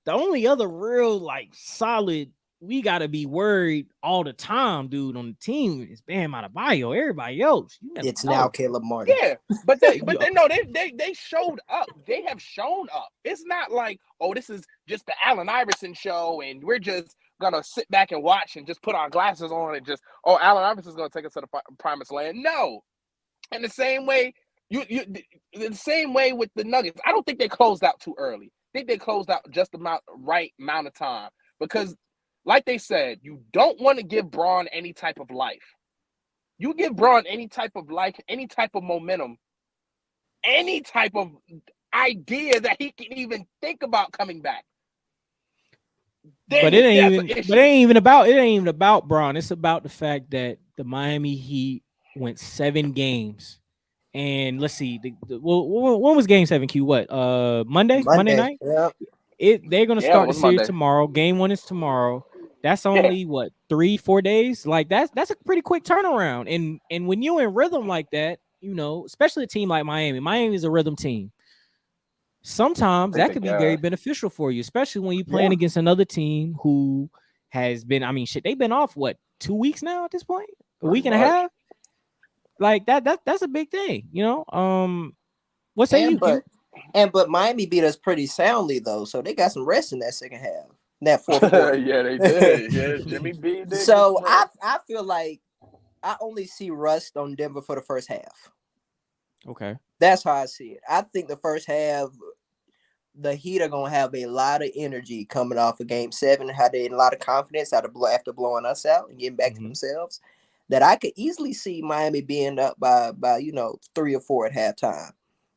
Speaker 1: the only other real solid, we gotta be worried all the time, dude, on the team is Bam Adebayo. Everybody else,
Speaker 3: it's now Caleb Martin.
Speaker 2: Yeah, but they showed up. They have shown up. It's not like, oh, this is just the Allen Iverson show, and we're just gonna sit back and watch and just put our glasses on and just, oh, Allen Iverson's gonna take us to the promised land. No, in the same way, the same way with the Nuggets. I don't think they closed out too early. I think they closed out just the right amount of time, because, like they said, you don't want to give Braun any type of life. You give Braun any type of life, any type of momentum, any type of idea that he can even think about coming back.
Speaker 1: But it ain't even about Braun. It's about the fact that the Miami Heat went 7 games. And let's see, when was Game 7? Q? What? Monday night.
Speaker 3: Yeah.
Speaker 1: They're gonna start the series
Speaker 2: Monday.
Speaker 1: tomorrow. Game 1 is tomorrow. That's only 3-4 days. Like that's a pretty quick turnaround. And when you're in rhythm like that, especially a team like Miami. Miami is a rhythm team. Sometimes that could be very beneficial for you, especially when you're playing against another team who has been. I mean, they've been off 2 weeks now at this point, a week and a half. Like that's a big thing, What say you?
Speaker 3: But Miami beat us pretty soundly though, so they got some rest in that second half. That fourth quarter.
Speaker 2: Yeah, they did. Yeah, Jimmy B did.
Speaker 3: So I feel like I only see rust on Denver for the first half.
Speaker 1: Okay.
Speaker 3: That's how I see it. I think the first half, the Heat are gonna have a lot of energy coming off of Game 7, had a lot of confidence after blowing us out and getting back to themselves. That I could easily see Miami being up by 3 or 4 at halftime,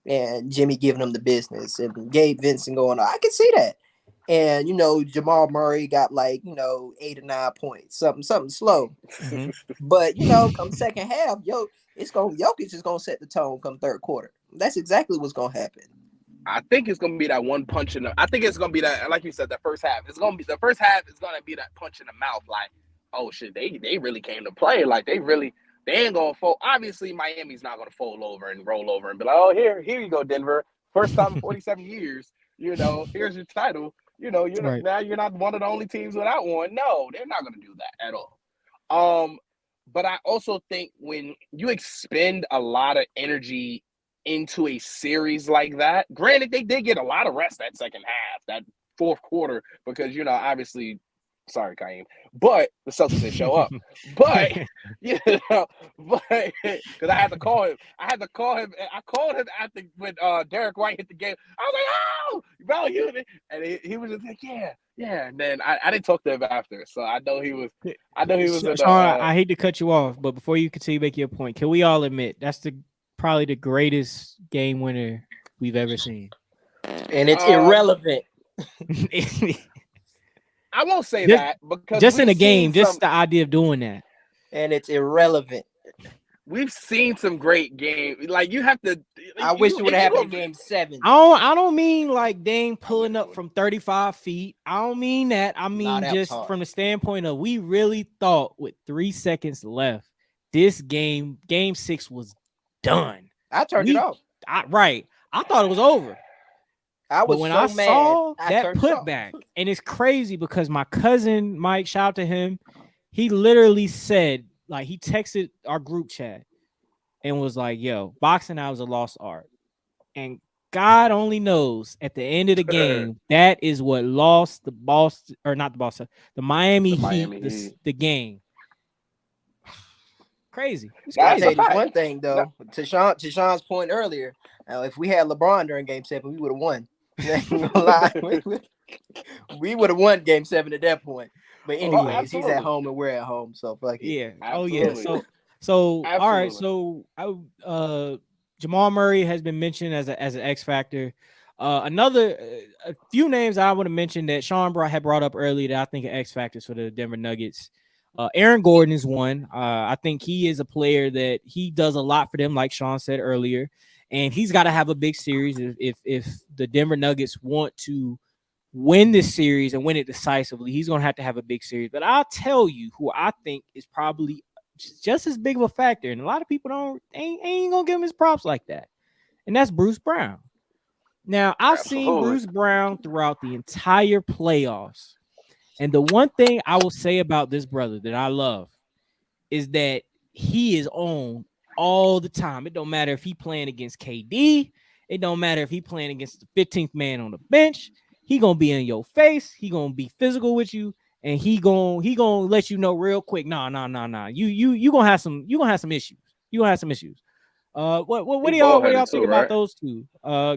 Speaker 3: and Jimmy giving them the business, and Gabe Vincent going, I can see that. And Jamal Murray got 8 or 9 points, something slow. But come second half, Jokic is gonna set the tone come third quarter. That's exactly what's gonna happen.
Speaker 2: I think it's gonna be that one punch in the. I think it's gonna be that, like you said, the first half. The first half is gonna be that punch in the mouth, like, oh shit, they really came to play. Like they ain't gonna fold. Obviously, Miami's not gonna fold over and roll over and be like, oh here you go, Denver, first time in 47 years. Here's your title. Now you're not one of the only teams without one. No, they're not going to do that at all. But I also think when you expend a lot of energy into a series like that, granted, they did get a lot of rest that second half, that fourth quarter, because, obviously, sorry, Kaim, but the Celtics didn't show up. But, because I had to call him. I called him after when Derek White hit the game. I was like, oh, bro, and he was just like, yeah. And then I didn't talk to him after, so I know he was.
Speaker 1: Sean, I hate to cut you off, but before you continue to make your point, can we all admit that's probably the greatest game winner we've ever seen?
Speaker 3: And it's irrelevant.
Speaker 2: I won't say that, because
Speaker 1: just in a game, just the idea of doing that,
Speaker 3: and it's irrelevant.
Speaker 2: We've seen some great games. Like you have to.
Speaker 3: I wish it would have happened in Game 7.
Speaker 1: I don't mean like Dame pulling up from 35 feet. I don't mean that. I mean just from the standpoint of we really thought with 3 seconds left, this game 6 was done.
Speaker 3: I turned it off.
Speaker 1: I thought it was over.
Speaker 3: I
Speaker 1: But
Speaker 3: was
Speaker 1: when
Speaker 3: so
Speaker 1: I
Speaker 3: mad,
Speaker 1: saw
Speaker 3: I
Speaker 1: that
Speaker 3: turned it off.
Speaker 1: putback, and it's crazy because my cousin Mike, shout out to him, he literally said, like, he texted our group chat and was like, "Yo, boxing now is a lost art." And God only knows at the end of the game, that is what lost the Boston, or not the Boston, the Miami
Speaker 2: The
Speaker 1: Heat,
Speaker 2: Miami Heat.
Speaker 1: the game. Crazy. It's
Speaker 3: I'll
Speaker 2: That's
Speaker 3: tell
Speaker 2: a
Speaker 3: you this
Speaker 1: crazy.
Speaker 2: fact.
Speaker 3: one thing
Speaker 2: No,
Speaker 3: though. To Sean's point earlier, if we had LeBron during Game 7, we would have won. I ain't gonna lie. We would have won Game 7 at that point. But
Speaker 1: Oh
Speaker 2: oh,
Speaker 1: yeah.
Speaker 3: anyways, he's at
Speaker 2: absolutely,
Speaker 3: home and we're at home, so fuck it.
Speaker 1: Yeah. Oh yeah.
Speaker 2: absolutely,
Speaker 1: So all right.
Speaker 2: absolutely.
Speaker 1: So Jamal Murray has been mentioned as an X factor. Another a few names I would have mentioned that Sean had brought up earlier that I think are X factors for the Denver Nuggets. Aaron Gordon is one. I think he is a player that he does a lot for them, like Sean said earlier, and he's got to have a big series if the Denver Nuggets want to win this series and win it decisively. He's going to have a big series. But I'll tell you who I think is probably just as big of a factor, and a lot of people ain't gonna give him his props like that, and that's Bruce Brown. Now, I've seen
Speaker 2: Absolutely.
Speaker 1: Bruce Brown throughout the entire playoffs. And the one thing I will say about this brother that I love is that he is on all the time. It don't matter if he playing against KD. It don't matter if he playing against the 15th man on the bench. He gonna be in your face. He gonna be physical with you, and he gonna let you know real quick. Nah. You gonna have some issues. You gonna have some issues. What
Speaker 2: He
Speaker 1: do
Speaker 2: ball
Speaker 1: y'all
Speaker 2: headed
Speaker 1: think
Speaker 2: too,
Speaker 1: about
Speaker 2: right?
Speaker 1: those two?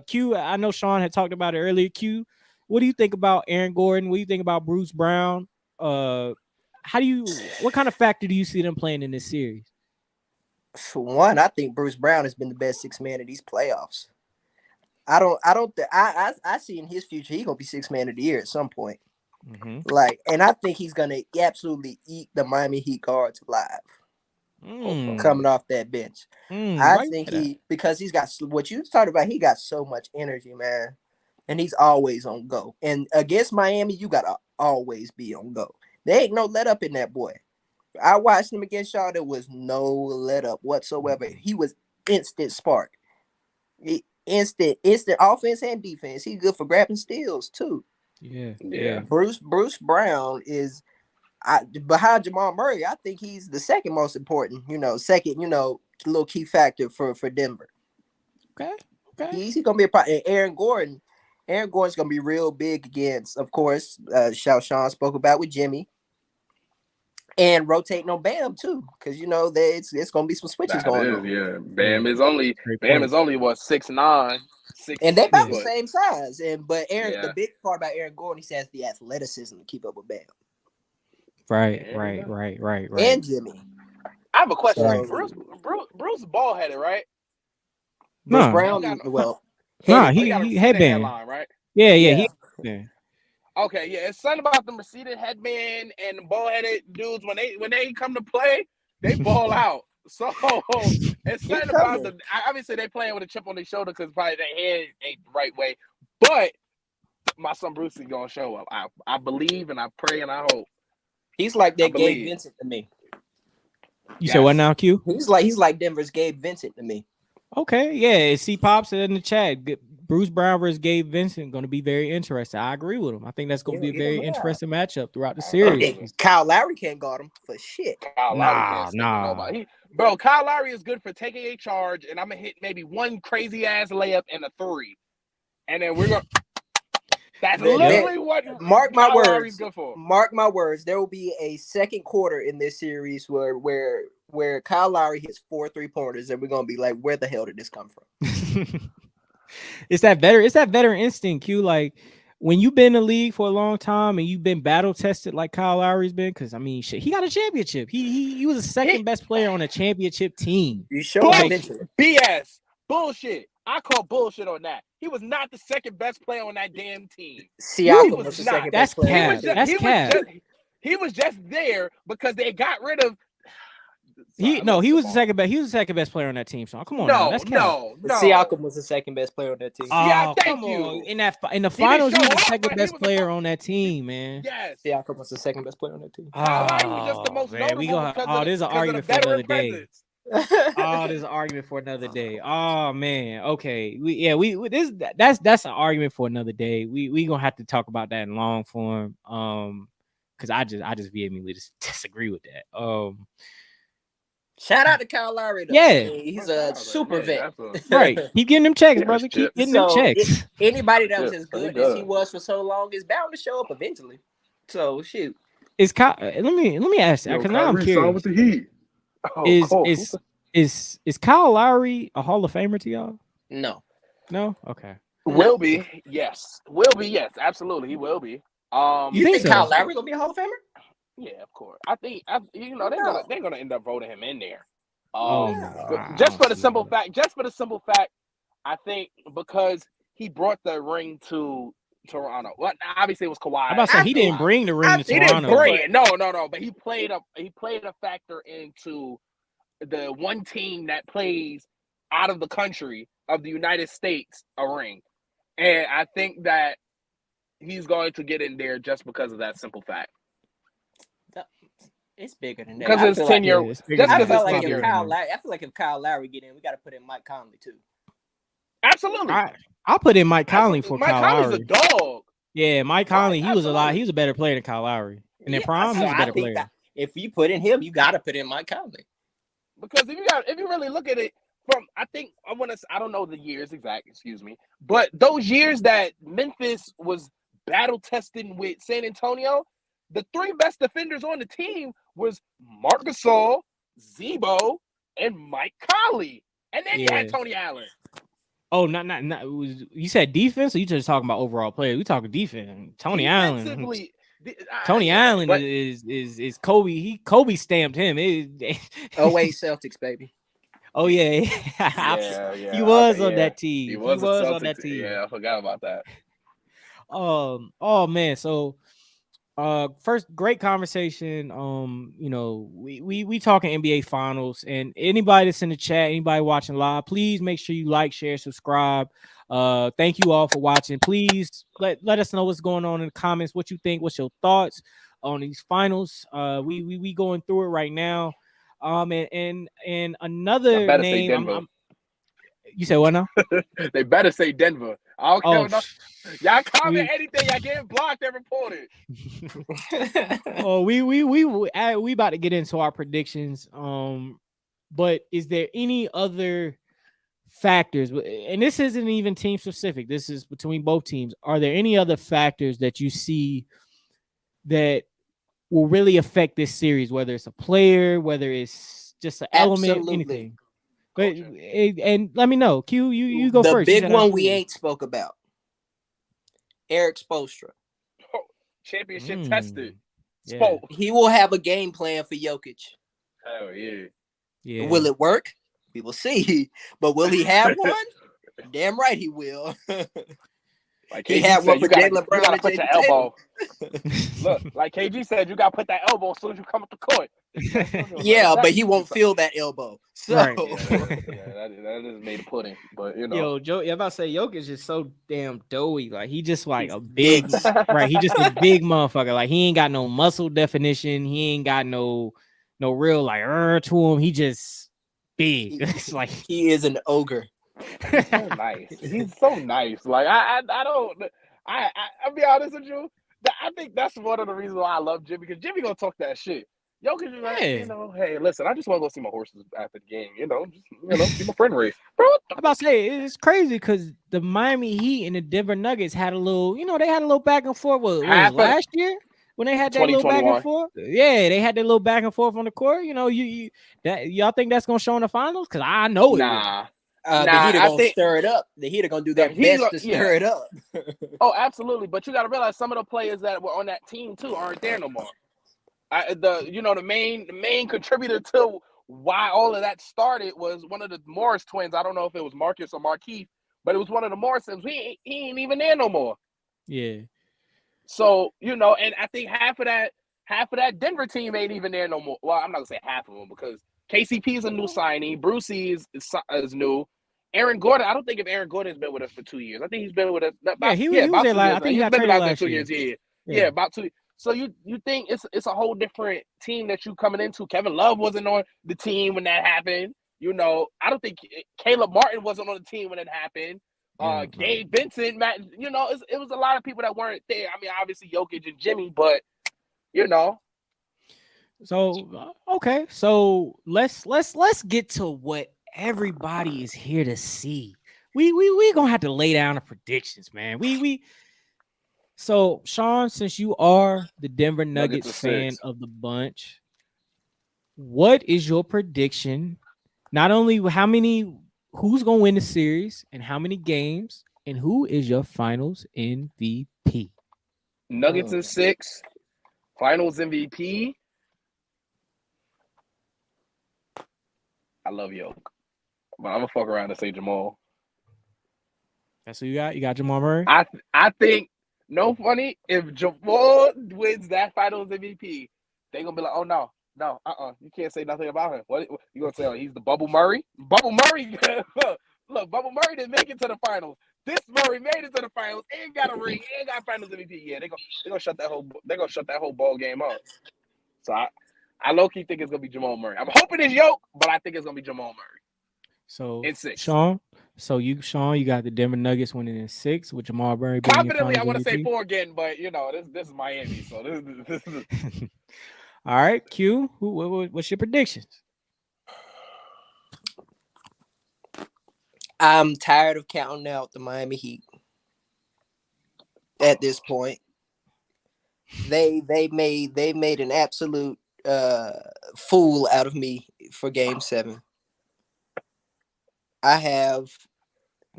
Speaker 1: Q, I know Sean had talked about it earlier. Q, what do you think about Aaron Gordon? What do you think about Bruce Brown? What kind of factor do you see them playing in this series?
Speaker 3: For one, I think Bruce Brown has been the best six man of these playoffs. I see in his future he gonna be six man of the year at some point.
Speaker 1: Mm-hmm.
Speaker 3: Like, and I think he's gonna absolutely eat the Miami Heat guards alive coming off that bench. I
Speaker 1: Why you
Speaker 3: think
Speaker 1: say that?
Speaker 3: because he's got what you talked about. He got so much energy, man, and he's always on go. And against Miami, you gotta always be on go. There ain't no let up in that boy. I watched him against y'all. There was no let up whatsoever. He was instant spark. Instant offense and defense. He's good for grabbing steals too.
Speaker 2: Yeah.
Speaker 3: Bruce Brown is behind Jamal Murray. I think he's the second most important. Little key factor for Denver.
Speaker 1: Okay.
Speaker 3: He's gonna be a part. And Aaron Gordon's gonna be real big against, of course. Sean spoke about with Jimmy. And rotating on Bam too, because it's gonna be some switches
Speaker 2: That
Speaker 3: going
Speaker 2: is,
Speaker 3: on.
Speaker 2: yeah.
Speaker 1: Yeah.
Speaker 2: Bam
Speaker 1: Point.
Speaker 2: is only what 6'9",
Speaker 3: And they
Speaker 2: 6'6",
Speaker 3: about the
Speaker 1: Yeah.
Speaker 2: but
Speaker 3: same size. But the
Speaker 2: yeah.
Speaker 3: big part about Aaron Gordon, he has the athleticism to keep up with Bam
Speaker 1: Right.
Speaker 2: There you go.
Speaker 3: and Jimmy.
Speaker 2: I have a question.
Speaker 1: Right.
Speaker 3: So
Speaker 2: Bruce ball headed, right?
Speaker 3: Bruce
Speaker 1: No.
Speaker 2: He don't got
Speaker 3: Brown,
Speaker 2: no.
Speaker 3: well,
Speaker 1: Nah,
Speaker 3: headed,
Speaker 2: Oh, he
Speaker 3: but
Speaker 2: got a
Speaker 1: he
Speaker 2: receding
Speaker 1: headband.
Speaker 2: headline, right?
Speaker 1: Yeah,
Speaker 3: yeah.
Speaker 1: yeah.
Speaker 2: Okay, yeah. It's something about the receding headband and the ball headed dudes when they come to play, they ball out. So it's
Speaker 3: He
Speaker 2: something about
Speaker 3: coming.
Speaker 2: obviously they playing with a chip on their shoulder because probably their head ain't the right way. But my son Bruce is gonna show up. I believe and I pray and I hope.
Speaker 3: He's like
Speaker 2: I
Speaker 3: that Gabe
Speaker 2: believe.
Speaker 3: Vincent to me.
Speaker 1: You said what
Speaker 2: Yes.
Speaker 1: now, Q?
Speaker 3: He's like Denver's Gabe Vincent to me.
Speaker 1: Okay, yeah. C Pop said in the chat, Bruce Brown versus Gabe Vincent going to be very interesting. I agree with him. I think that's going to be a very
Speaker 3: Yeah.
Speaker 1: interesting matchup throughout the series.
Speaker 2: Absolutely.
Speaker 3: Kyle Lowry can't guard him for shit.
Speaker 2: Kyle Lowry can't stick with
Speaker 1: Nah.
Speaker 2: nobody. Bro, Kyle Lowry is good for taking a charge, and I'm gonna hit maybe one crazy ass layup and a three, and then we're gonna. That's literally what
Speaker 3: Mark my
Speaker 2: Kyle Lowry's
Speaker 3: words.
Speaker 2: good for.
Speaker 3: Mark my words. There will be a second quarter in this series where Kyle Lowry hits 4 3-pointers, and we're gonna be like, where the hell did this come from?
Speaker 1: It's that veteran instinct, Q. Like when you've been in the league for a long time and you've been battle tested like Kyle Lowry's been, because I mean, shit, he got a championship. He was the second best player on a championship team.
Speaker 3: You sure mentioned
Speaker 2: BS. Bullshit. I call bullshit on that. He was not the second best player on that damn team.
Speaker 3: Siakam was the
Speaker 2: not.
Speaker 3: second best player.
Speaker 2: He was just there because they got rid of.
Speaker 1: He was the second best. He was the second best player on that team. So come on, now. That's
Speaker 2: no.
Speaker 3: Siakam was the second best player on that team.
Speaker 1: Oh,
Speaker 2: Thank
Speaker 1: come
Speaker 2: you.
Speaker 1: on! In the finals, he was the second best player on that team, man.
Speaker 2: Yes,
Speaker 3: Siakam was the second best player on that team.
Speaker 2: Kyle Lowry was just the most notable because
Speaker 1: there's an argument
Speaker 2: of the
Speaker 1: for another
Speaker 2: veteran
Speaker 1: day.
Speaker 2: presence.
Speaker 1: Oh, this is an argument for another day. Oh man. Okay. We that's an argument for another day. We gonna have to talk about that in long form. Because I just vehemently disagree with that.
Speaker 3: Shout out to Kyle Lowry though. I
Speaker 1: Yeah.
Speaker 3: mean, he's a super vet.
Speaker 1: Right. Keep getting them checks,
Speaker 2: Get his
Speaker 1: brother. Keep
Speaker 2: chips.
Speaker 1: getting them checks.
Speaker 3: Anybody that was
Speaker 2: Yeah,
Speaker 3: as
Speaker 2: so he
Speaker 3: good as he
Speaker 2: good.
Speaker 3: was for so long is bound to show up eventually. So shoot.
Speaker 1: Is Kyle, let me ask that
Speaker 2: Yo,
Speaker 1: because now I'm
Speaker 2: Kyrie signed with
Speaker 1: curious.
Speaker 2: the Heat. Oh,
Speaker 1: Is
Speaker 2: cool.
Speaker 1: is is Kyle Lowry a Hall of Famer to y'all?
Speaker 3: No.
Speaker 1: No? Okay.
Speaker 2: Will be, yes. Will be, yes. Absolutely, he will be.
Speaker 1: You
Speaker 3: You
Speaker 1: think
Speaker 3: think Kyle
Speaker 1: so?
Speaker 3: Lowry gonna be a Hall of Famer?
Speaker 2: Yeah, of course. I think they're
Speaker 3: No.
Speaker 2: gonna end up voting him in there.
Speaker 1: Oh
Speaker 3: No.
Speaker 1: no.
Speaker 2: But
Speaker 1: I
Speaker 2: just
Speaker 1: don't
Speaker 2: for the
Speaker 1: see
Speaker 2: simple
Speaker 1: that.
Speaker 2: fact, I think because he brought the ring to Toronto. Well, obviously it was Kawhi.
Speaker 1: I'm about to say
Speaker 3: I
Speaker 1: he
Speaker 3: think
Speaker 1: didn't bring the ring to
Speaker 2: He didn't
Speaker 1: Toronto.
Speaker 2: bring it. No. But he played a factor into the one team that plays out of the country of the United States a ring. And I think that he's going to get in there just because of that simple fact.
Speaker 3: It's bigger than that.
Speaker 2: Because
Speaker 3: I
Speaker 2: it's
Speaker 3: feel like
Speaker 2: tenure.
Speaker 1: it's bigger
Speaker 2: Just
Speaker 1: than
Speaker 3: I
Speaker 2: because
Speaker 1: that.
Speaker 3: felt
Speaker 2: it's
Speaker 3: like
Speaker 1: It's
Speaker 3: if
Speaker 1: bigger
Speaker 2: tenure.
Speaker 1: than that.
Speaker 3: I feel like if Kyle Lowry get in, we got to put in Mike Conley too.
Speaker 2: Absolutely.
Speaker 1: I'll put in Mike Conley for
Speaker 2: Mike
Speaker 1: Kyle
Speaker 2: Conley's
Speaker 1: Lowry.
Speaker 2: a dog.
Speaker 1: Yeah, Mike Conley, he was
Speaker 2: Absolutely.
Speaker 1: a better player than Kyle Lowry. And in
Speaker 3: Yeah,
Speaker 1: prime,
Speaker 3: so
Speaker 1: he was a
Speaker 3: I
Speaker 1: better
Speaker 3: think
Speaker 1: player.
Speaker 3: that if you put in him, you got to put in Mike Conley.
Speaker 2: Because if you really look at it from, I don't know the years exact, excuse me, but those years that Memphis was battle testing with San Antonio, the three best defenders on the team was Marc Gasol, Zebo, and Mike Conley, and then you had
Speaker 1: Yeah.
Speaker 2: Tony Allen.
Speaker 1: Oh, not you said defense, or you just talking about overall players? We talking defense. Tony Allen.
Speaker 2: Defensively,
Speaker 1: Tony
Speaker 2: yeah,
Speaker 1: Allen
Speaker 2: but
Speaker 1: is Kobe. Kobe stamped him.
Speaker 3: Oh wait, Celtics baby.
Speaker 1: Oh yeah, he was on that team.
Speaker 2: he
Speaker 1: He
Speaker 2: was a
Speaker 1: was on that
Speaker 2: Celtics.
Speaker 1: team.
Speaker 2: Yeah, I forgot about that.
Speaker 1: Oh man. So first, great conversation. We talking NBA finals, and anybody that's in the chat, anybody watching live, please make sure you like, share, subscribe. Thank you all for watching. Please let us know what's going on in the comments, what you think, what's your thoughts on these finals. We going through it right now. And
Speaker 2: I
Speaker 1: another
Speaker 2: better say
Speaker 1: name.
Speaker 2: Denver.
Speaker 1: You said what now?
Speaker 2: They better say Denver. I don't care.
Speaker 1: Oh,
Speaker 2: Enough. Y'all comment anything. Y'all getting blocked and reported.
Speaker 1: Oh, we about to get into our predictions. But is there any other factors? And this isn't even team specific. This is between both teams. Are there any other factors that you see that will really affect this series? Whether it's a player, whether it's just an element,
Speaker 3: Absolutely.
Speaker 1: anything. But and let me know. Q, you go
Speaker 3: the
Speaker 1: first.
Speaker 3: big one we ain't spoke about. Eric Spoelstra.
Speaker 2: Championship tested.
Speaker 1: Yeah.
Speaker 2: Spoke.
Speaker 3: He will have a game plan for Jokic.
Speaker 2: Hell yeah.
Speaker 1: Yeah.
Speaker 3: Will it work? We will see. But will he have one? Damn right he will.
Speaker 2: Like
Speaker 3: he
Speaker 2: KG
Speaker 3: had
Speaker 2: said,
Speaker 3: one for
Speaker 2: you gotta
Speaker 3: Jaylen Brown and
Speaker 2: put your
Speaker 3: Jason
Speaker 2: elbow. Look, like KG said, you gotta put that elbow as soon as you come up the court.
Speaker 3: Yeah, but he won't feel that elbow. So
Speaker 1: Right.
Speaker 2: that is made of pudding. But you know,
Speaker 1: I'm about to say Jokic is so damn doughy. Like he just like a big right. He just a big motherfucker. Like he ain't got no muscle definition. He ain't got no real like to him. He just big. It's like
Speaker 3: he is an ogre.
Speaker 2: he's so nice. He's so nice. Like I'll be honest with you. I think that's one of the reasons why I love Jimmy, because Jimmy gonna talk that shit. Jokic is like, hey, listen, I just want to go see my horses after the game. Just see my friend race. Bro,
Speaker 1: I'm about to say it's crazy because the Miami Heat and the Denver Nuggets had a little, they had a little back and forth. What was last year when they had that little back and forth? Yeah, they had that little back and forth on the court. Y'all think that's gonna show in the finals? Because I know it.
Speaker 2: Nah.
Speaker 3: The Heat are gonna stir it up. The Heat are gonna do their best to stir it up.
Speaker 2: Oh, absolutely. But you got to realize some of the players that were on that team too aren't there no more. The main contributor to why all of that started was one of the Morris twins. I don't know if it was Marcus or Markeith, but it was one of the Morrisons. He ain't even there no more.
Speaker 1: Yeah.
Speaker 2: So and I think half of that Denver team ain't even there no more. Well, I'm not gonna say half of them because KCP is a new signing. Brucey is new. Aaron Gordon, I don't think if Aaron Gordon's been with us for 2 years. I think he's been with us.
Speaker 1: He was there. I think he got traded last year.
Speaker 2: Yeah, about 2 years. So you think it's a whole different team that you coming into? Kevin Love wasn't on the team when that happened. I don't think Caleb Martin wasn't on the team when it happened.
Speaker 1: Yeah,
Speaker 2: Gabe Vincent, Matt, it was a lot of people that weren't there. I mean, obviously Jokic and Jimmy, but you know,
Speaker 1: So okay, so let's get to what everybody is here to see. We gonna have to lay down the predictions, man. So Sean, since you are the Denver
Speaker 2: Nuggets
Speaker 1: Nuggets
Speaker 2: of
Speaker 1: fan
Speaker 2: 6.
Speaker 1: of the bunch, what is your prediction? Not only who's gonna win the series and how many games, and who is your finals MVP?
Speaker 2: Nuggets of 6. Finals MVP. I love Yoke, but I'm gonna fuck around and say Jamal.
Speaker 1: That's who you got. You got Jamal Murray.
Speaker 2: I think no funny if Jamal wins that Finals MVP, they gonna be like, oh no, you can't say nothing about him. What you gonna say? Oh, he's the Bubble Murray? Bubble Murray, look, Bubble Murray didn't make it to the finals. This Murray made it to the finals and got a ring and got Finals MVP. Yeah, they gonna shut that whole ball game up. So I low key think it's gonna be Jamal Murray. I'm hoping it's Yoke, but I think it's gonna be Jamal Murray.
Speaker 1: So
Speaker 2: In 6.
Speaker 1: Sean, you got the Denver Nuggets winning in 6 with Jamal Murray being your
Speaker 2: Confidently, I
Speaker 1: finals
Speaker 2: want to say
Speaker 1: MVP.
Speaker 2: 4 again, but this is Miami, so this is.
Speaker 1: All right, Q. What's your predictions?
Speaker 3: I'm tired of counting out the Miami Heat. At this point, they made an absolute fool out of me for Game 7. I have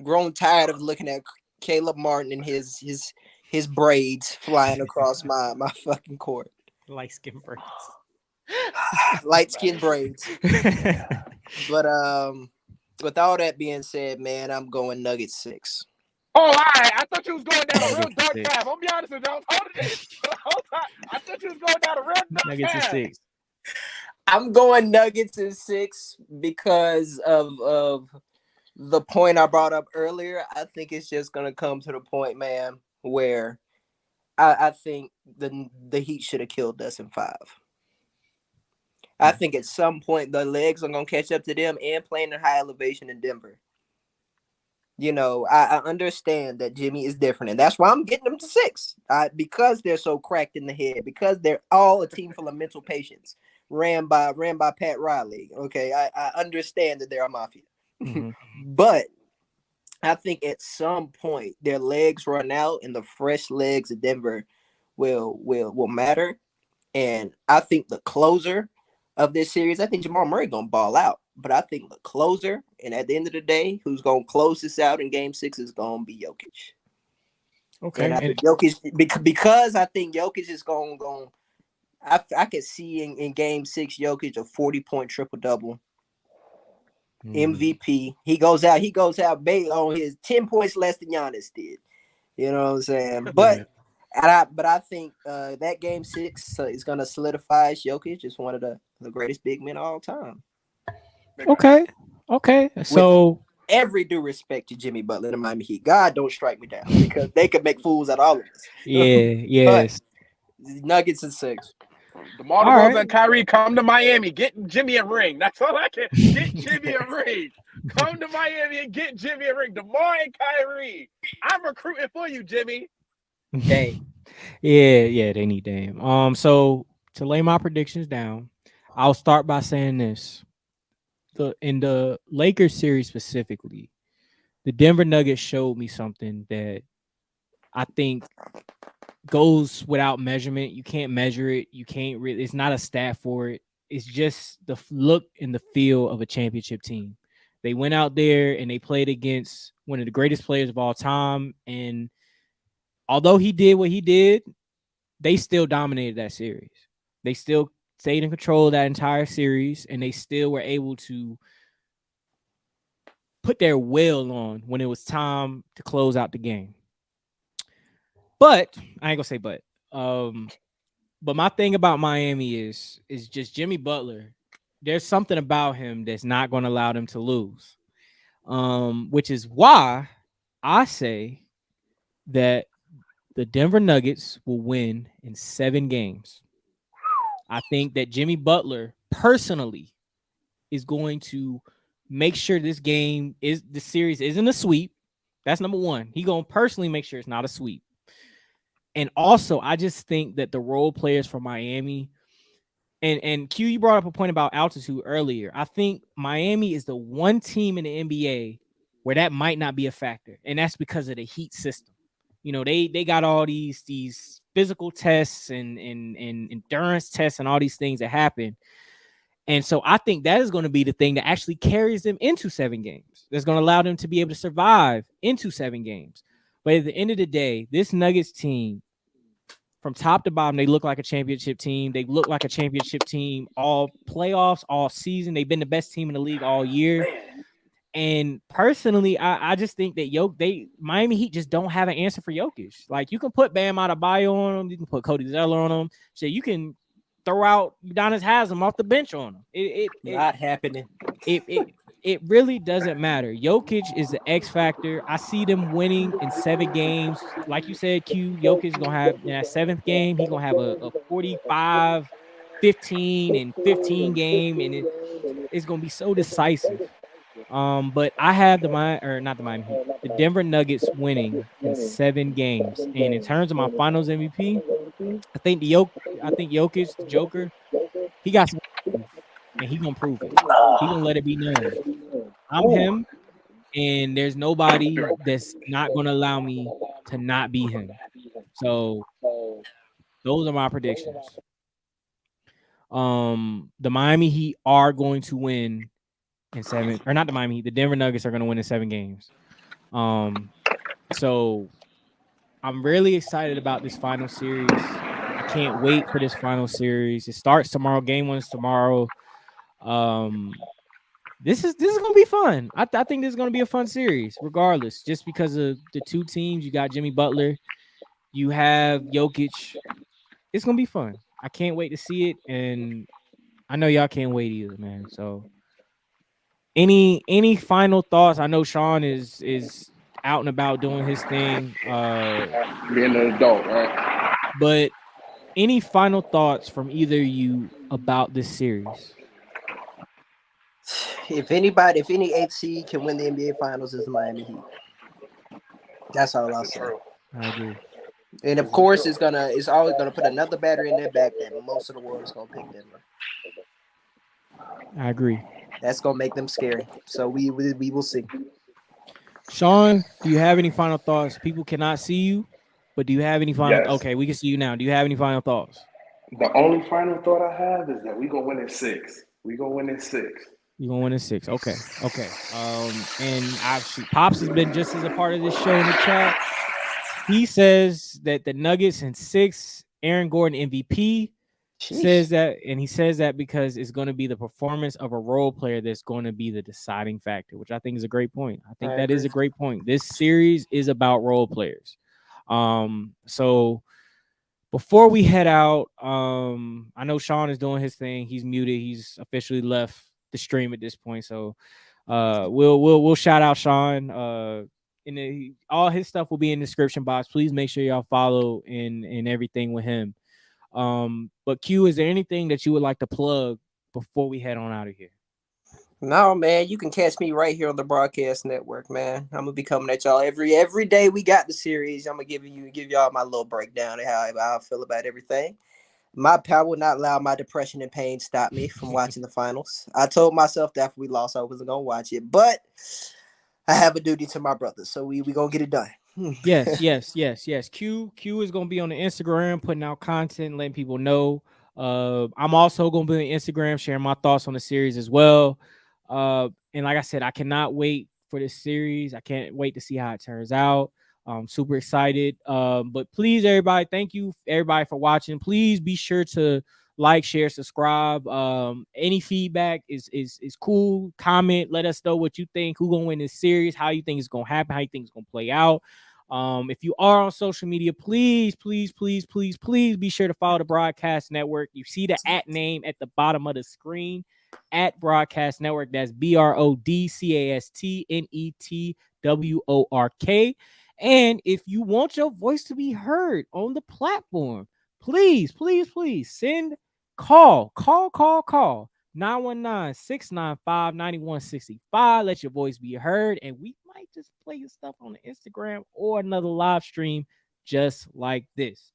Speaker 3: grown tired of looking at Caleb Martin and his braids flying across my fucking court.
Speaker 1: Light skin braids.
Speaker 3: Light skin braids. But with all that being said, man, I'm going Nuggets 6.
Speaker 2: Oh, all right. I thought you was going down a real dark path. I'm be honest with you. I was holding it the whole time. I thought you was going down a real dark
Speaker 1: Nuggets
Speaker 2: path.
Speaker 1: 6.
Speaker 3: I'm going Nuggets in 6 because of the point I brought up earlier. I think it's just gonna come to the point, man, where I think the Heat should have killed us in 5. I think at some point the legs are gonna catch up to them and playing in high elevation in Denver. I understand that Jimmy is different, and that's why I'm getting them to 6. Because they're so cracked in the head, because they're all a team full of mental patients, ran by Pat Riley. Okay, I understand that they're a mafia, but I think at some point their legs run out, and the fresh legs of Denver will matter. And I think the closer of this series, I think Jamal Murray gonna ball out. But I think the closer, and at the end of the day, who's gonna close this out in Game 6 is gonna be Jokic.
Speaker 1: Okay.
Speaker 3: And I think Jokic, because I think Jokic is going. I could see in Game 6 Jokic a 40-point triple double. MVP. He goes out on his 10 points less than Giannis did. You know what I'm saying? But I think that Game 6 is gonna solidify Jokic as one of the greatest big men of all time.
Speaker 1: Okay. So
Speaker 3: every due respect to Jimmy Butler and Miami Heat, God don't strike me down because they could make fools out of all of us.
Speaker 1: Yes.
Speaker 3: Nuggets in 6.
Speaker 2: DeMar DeRozan and Kyrie come to Miami. Get Jimmy a ring. That's all I can. Get Jimmy a ring. Come to Miami and get Jimmy a ring. DeMar and Kyrie. I'm recruiting for you, Jimmy.
Speaker 3: Dame.
Speaker 1: Yeah, they need Dame. So to lay my predictions down, I'll start by saying this. In the Lakers series specifically, the Denver Nuggets showed me something that I think goes without measurement. You can't measure it. You can't really. It's not a stat for it. It's just the look and the feel of a championship team. They went out there and they played against one of the greatest players of all time. And although he did what he did, they still dominated that series. They still stayed in control of that entire series, and they still were able to put their will on when it was time to close out the game. But I ain't gonna say but my thing about Miami is just Jimmy Butler. There's something about him that's not going to allow them to lose. Which is why I say that The Denver Nuggets will win in 7 games. I think that Jimmy Butler personally is going to make sure the series isn't a sweep. That's number one. He gonna personally make sure it's not a sweep. And also, I just think that the role players for Miami and Q, you brought up a point about altitude earlier. I think Miami is the one team in the NBA where that might not be a factor, and that's because of the heat system. They got all these physical tests and endurance tests and all these things that happen. And so I think that is going to be the thing that actually carries them into 7 games. That's going to allow them to be able to survive into 7 games. But at the end of the day, this Nuggets team, from top to bottom, they look like a championship team. They look like a championship team all playoffs, all season. They've been the best team in the league all year. And personally, I just think that Miami Heat just don't have an answer for Jokic. Like, you can put Bam Adebayo on them, you can put Cody Zeller on them. So you can throw out Udonis Haslem off the bench on them.
Speaker 3: Not happening.
Speaker 1: It really doesn't matter. Jokic is the X factor. I see them winning in 7 games. Like you said, Q, Jokic is going to have in that 7th game, he's going to have a 45, 15, and 15 game, and it's going to be so decisive. But I have not the Miami Heat, the Denver Nuggets winning in 7 games. And in terms of my Finals MVP, I think Jokic, the Joker, he got some, and he gonna prove it. He gonna let it be known. I'm him, and there's nobody that's not gonna allow me to not be him. So those are my predictions. The Miami Heat are going to win in 7, or not the Miami Heat. The Denver Nuggets are going to win in 7 games. So I'm really excited about this final series. I can't wait for this final series. It starts tomorrow. Game 1 is tomorrow. This is going to be fun. I think this is going to be a fun series, regardless. Just because of the two teams, you got Jimmy Butler, you have Jokic. It's going to be fun. I can't wait to see it, and I know y'all can't wait either, man. So, any final thoughts? I know Sean is out and about doing his thing.
Speaker 2: Being an adult, right?
Speaker 1: But any final thoughts from either of you about this series?
Speaker 3: If any 8th seed can win the NBA Finals, it's the Miami Heat. That's all I'll say.
Speaker 1: I agree.
Speaker 3: And of course, it's always gonna put another battery in their back that most of the world is gonna pick Denver.
Speaker 1: I agree.
Speaker 3: That's gonna make them scary. So we will see.
Speaker 1: Sean, do you have any final thoughts? People cannot see you, but do you have any final?
Speaker 2: Yes.
Speaker 1: Okay, we can see you now. Do you have any final thoughts?
Speaker 2: The only final thought I have is that we're gonna win in 6. We're gonna win in 6.
Speaker 1: You're gonna win in 6. Okay. And actually, Pops has been just as a part of this show in the chat. He says that the Nuggets in 6, Aaron Gordon MVP.
Speaker 3: Jeez.
Speaker 1: Says that, and he says that because it's going to be the performance of a role player that's going to be the deciding factor, which I think is a great point. I think that is a great point. This series is about role players. So before we head out, I know Sean is doing his thing. He's muted. He's officially left the stream at this point. So we'll shout out Sean. All his stuff will be in the description box. Please make sure y'all follow and everything with him. But Q, is there anything that you would like to plug before we head on out of here?
Speaker 3: No, man, you can catch me right here on the broadcast network, man. I'm gonna be coming at y'all every day we got the series. I'm gonna give y'all my little breakdown of how I feel about everything. I will not allow my depression and pain stop me from watching the finals. I told myself that after we lost, I wasn't gonna watch it, but I have a duty to my brothers, so we gonna get it done.
Speaker 1: Yes. Q is gonna be on the Instagram putting out content, letting people know. I'm also gonna be on Instagram sharing my thoughts on the series as well. And like I said, I cannot wait for this series. I can't wait to see how it turns out. I'm super excited. But please, everybody, thank you everybody for watching. Please be sure to like, share, subscribe. Any feedback is cool. Comment, let us know what you think, who gonna win this series, how you think it's gonna happen, how you think it's gonna play out. If you are on social media, please be sure to follow the Broadcast Network. You see the @ name at the bottom of the screen, @ Broadcast Network. That's BRODCAST NETWORK. And if you want your voice to be heard on the platform, please send call 919-695-9165. Let your voice be heard, and we might just play your stuff on the Instagram or another live stream just like this.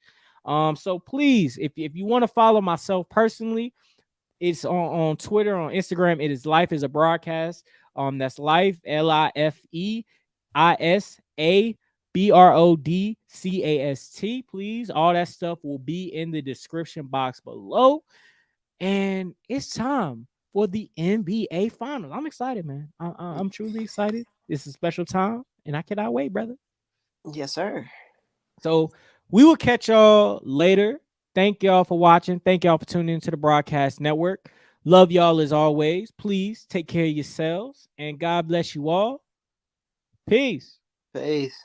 Speaker 1: So please, if you want to follow myself personally, it's on Twitter, on Instagram. It is Life is a Broadcast. That's Life, LIFEISABRODCAST. Please, all that stuff will be in the description box below. And it's time for the NBA Finals. I'm excited, man. I'm truly excited. It's a special time, and I cannot wait, brother.
Speaker 3: Yes, sir.
Speaker 1: So we will catch y'all later. Thank y'all for watching. Thank y'all for tuning into the broadcast network. Love y'all as always. Please take care of yourselves, and God bless you all. Peace.
Speaker 3: Peace.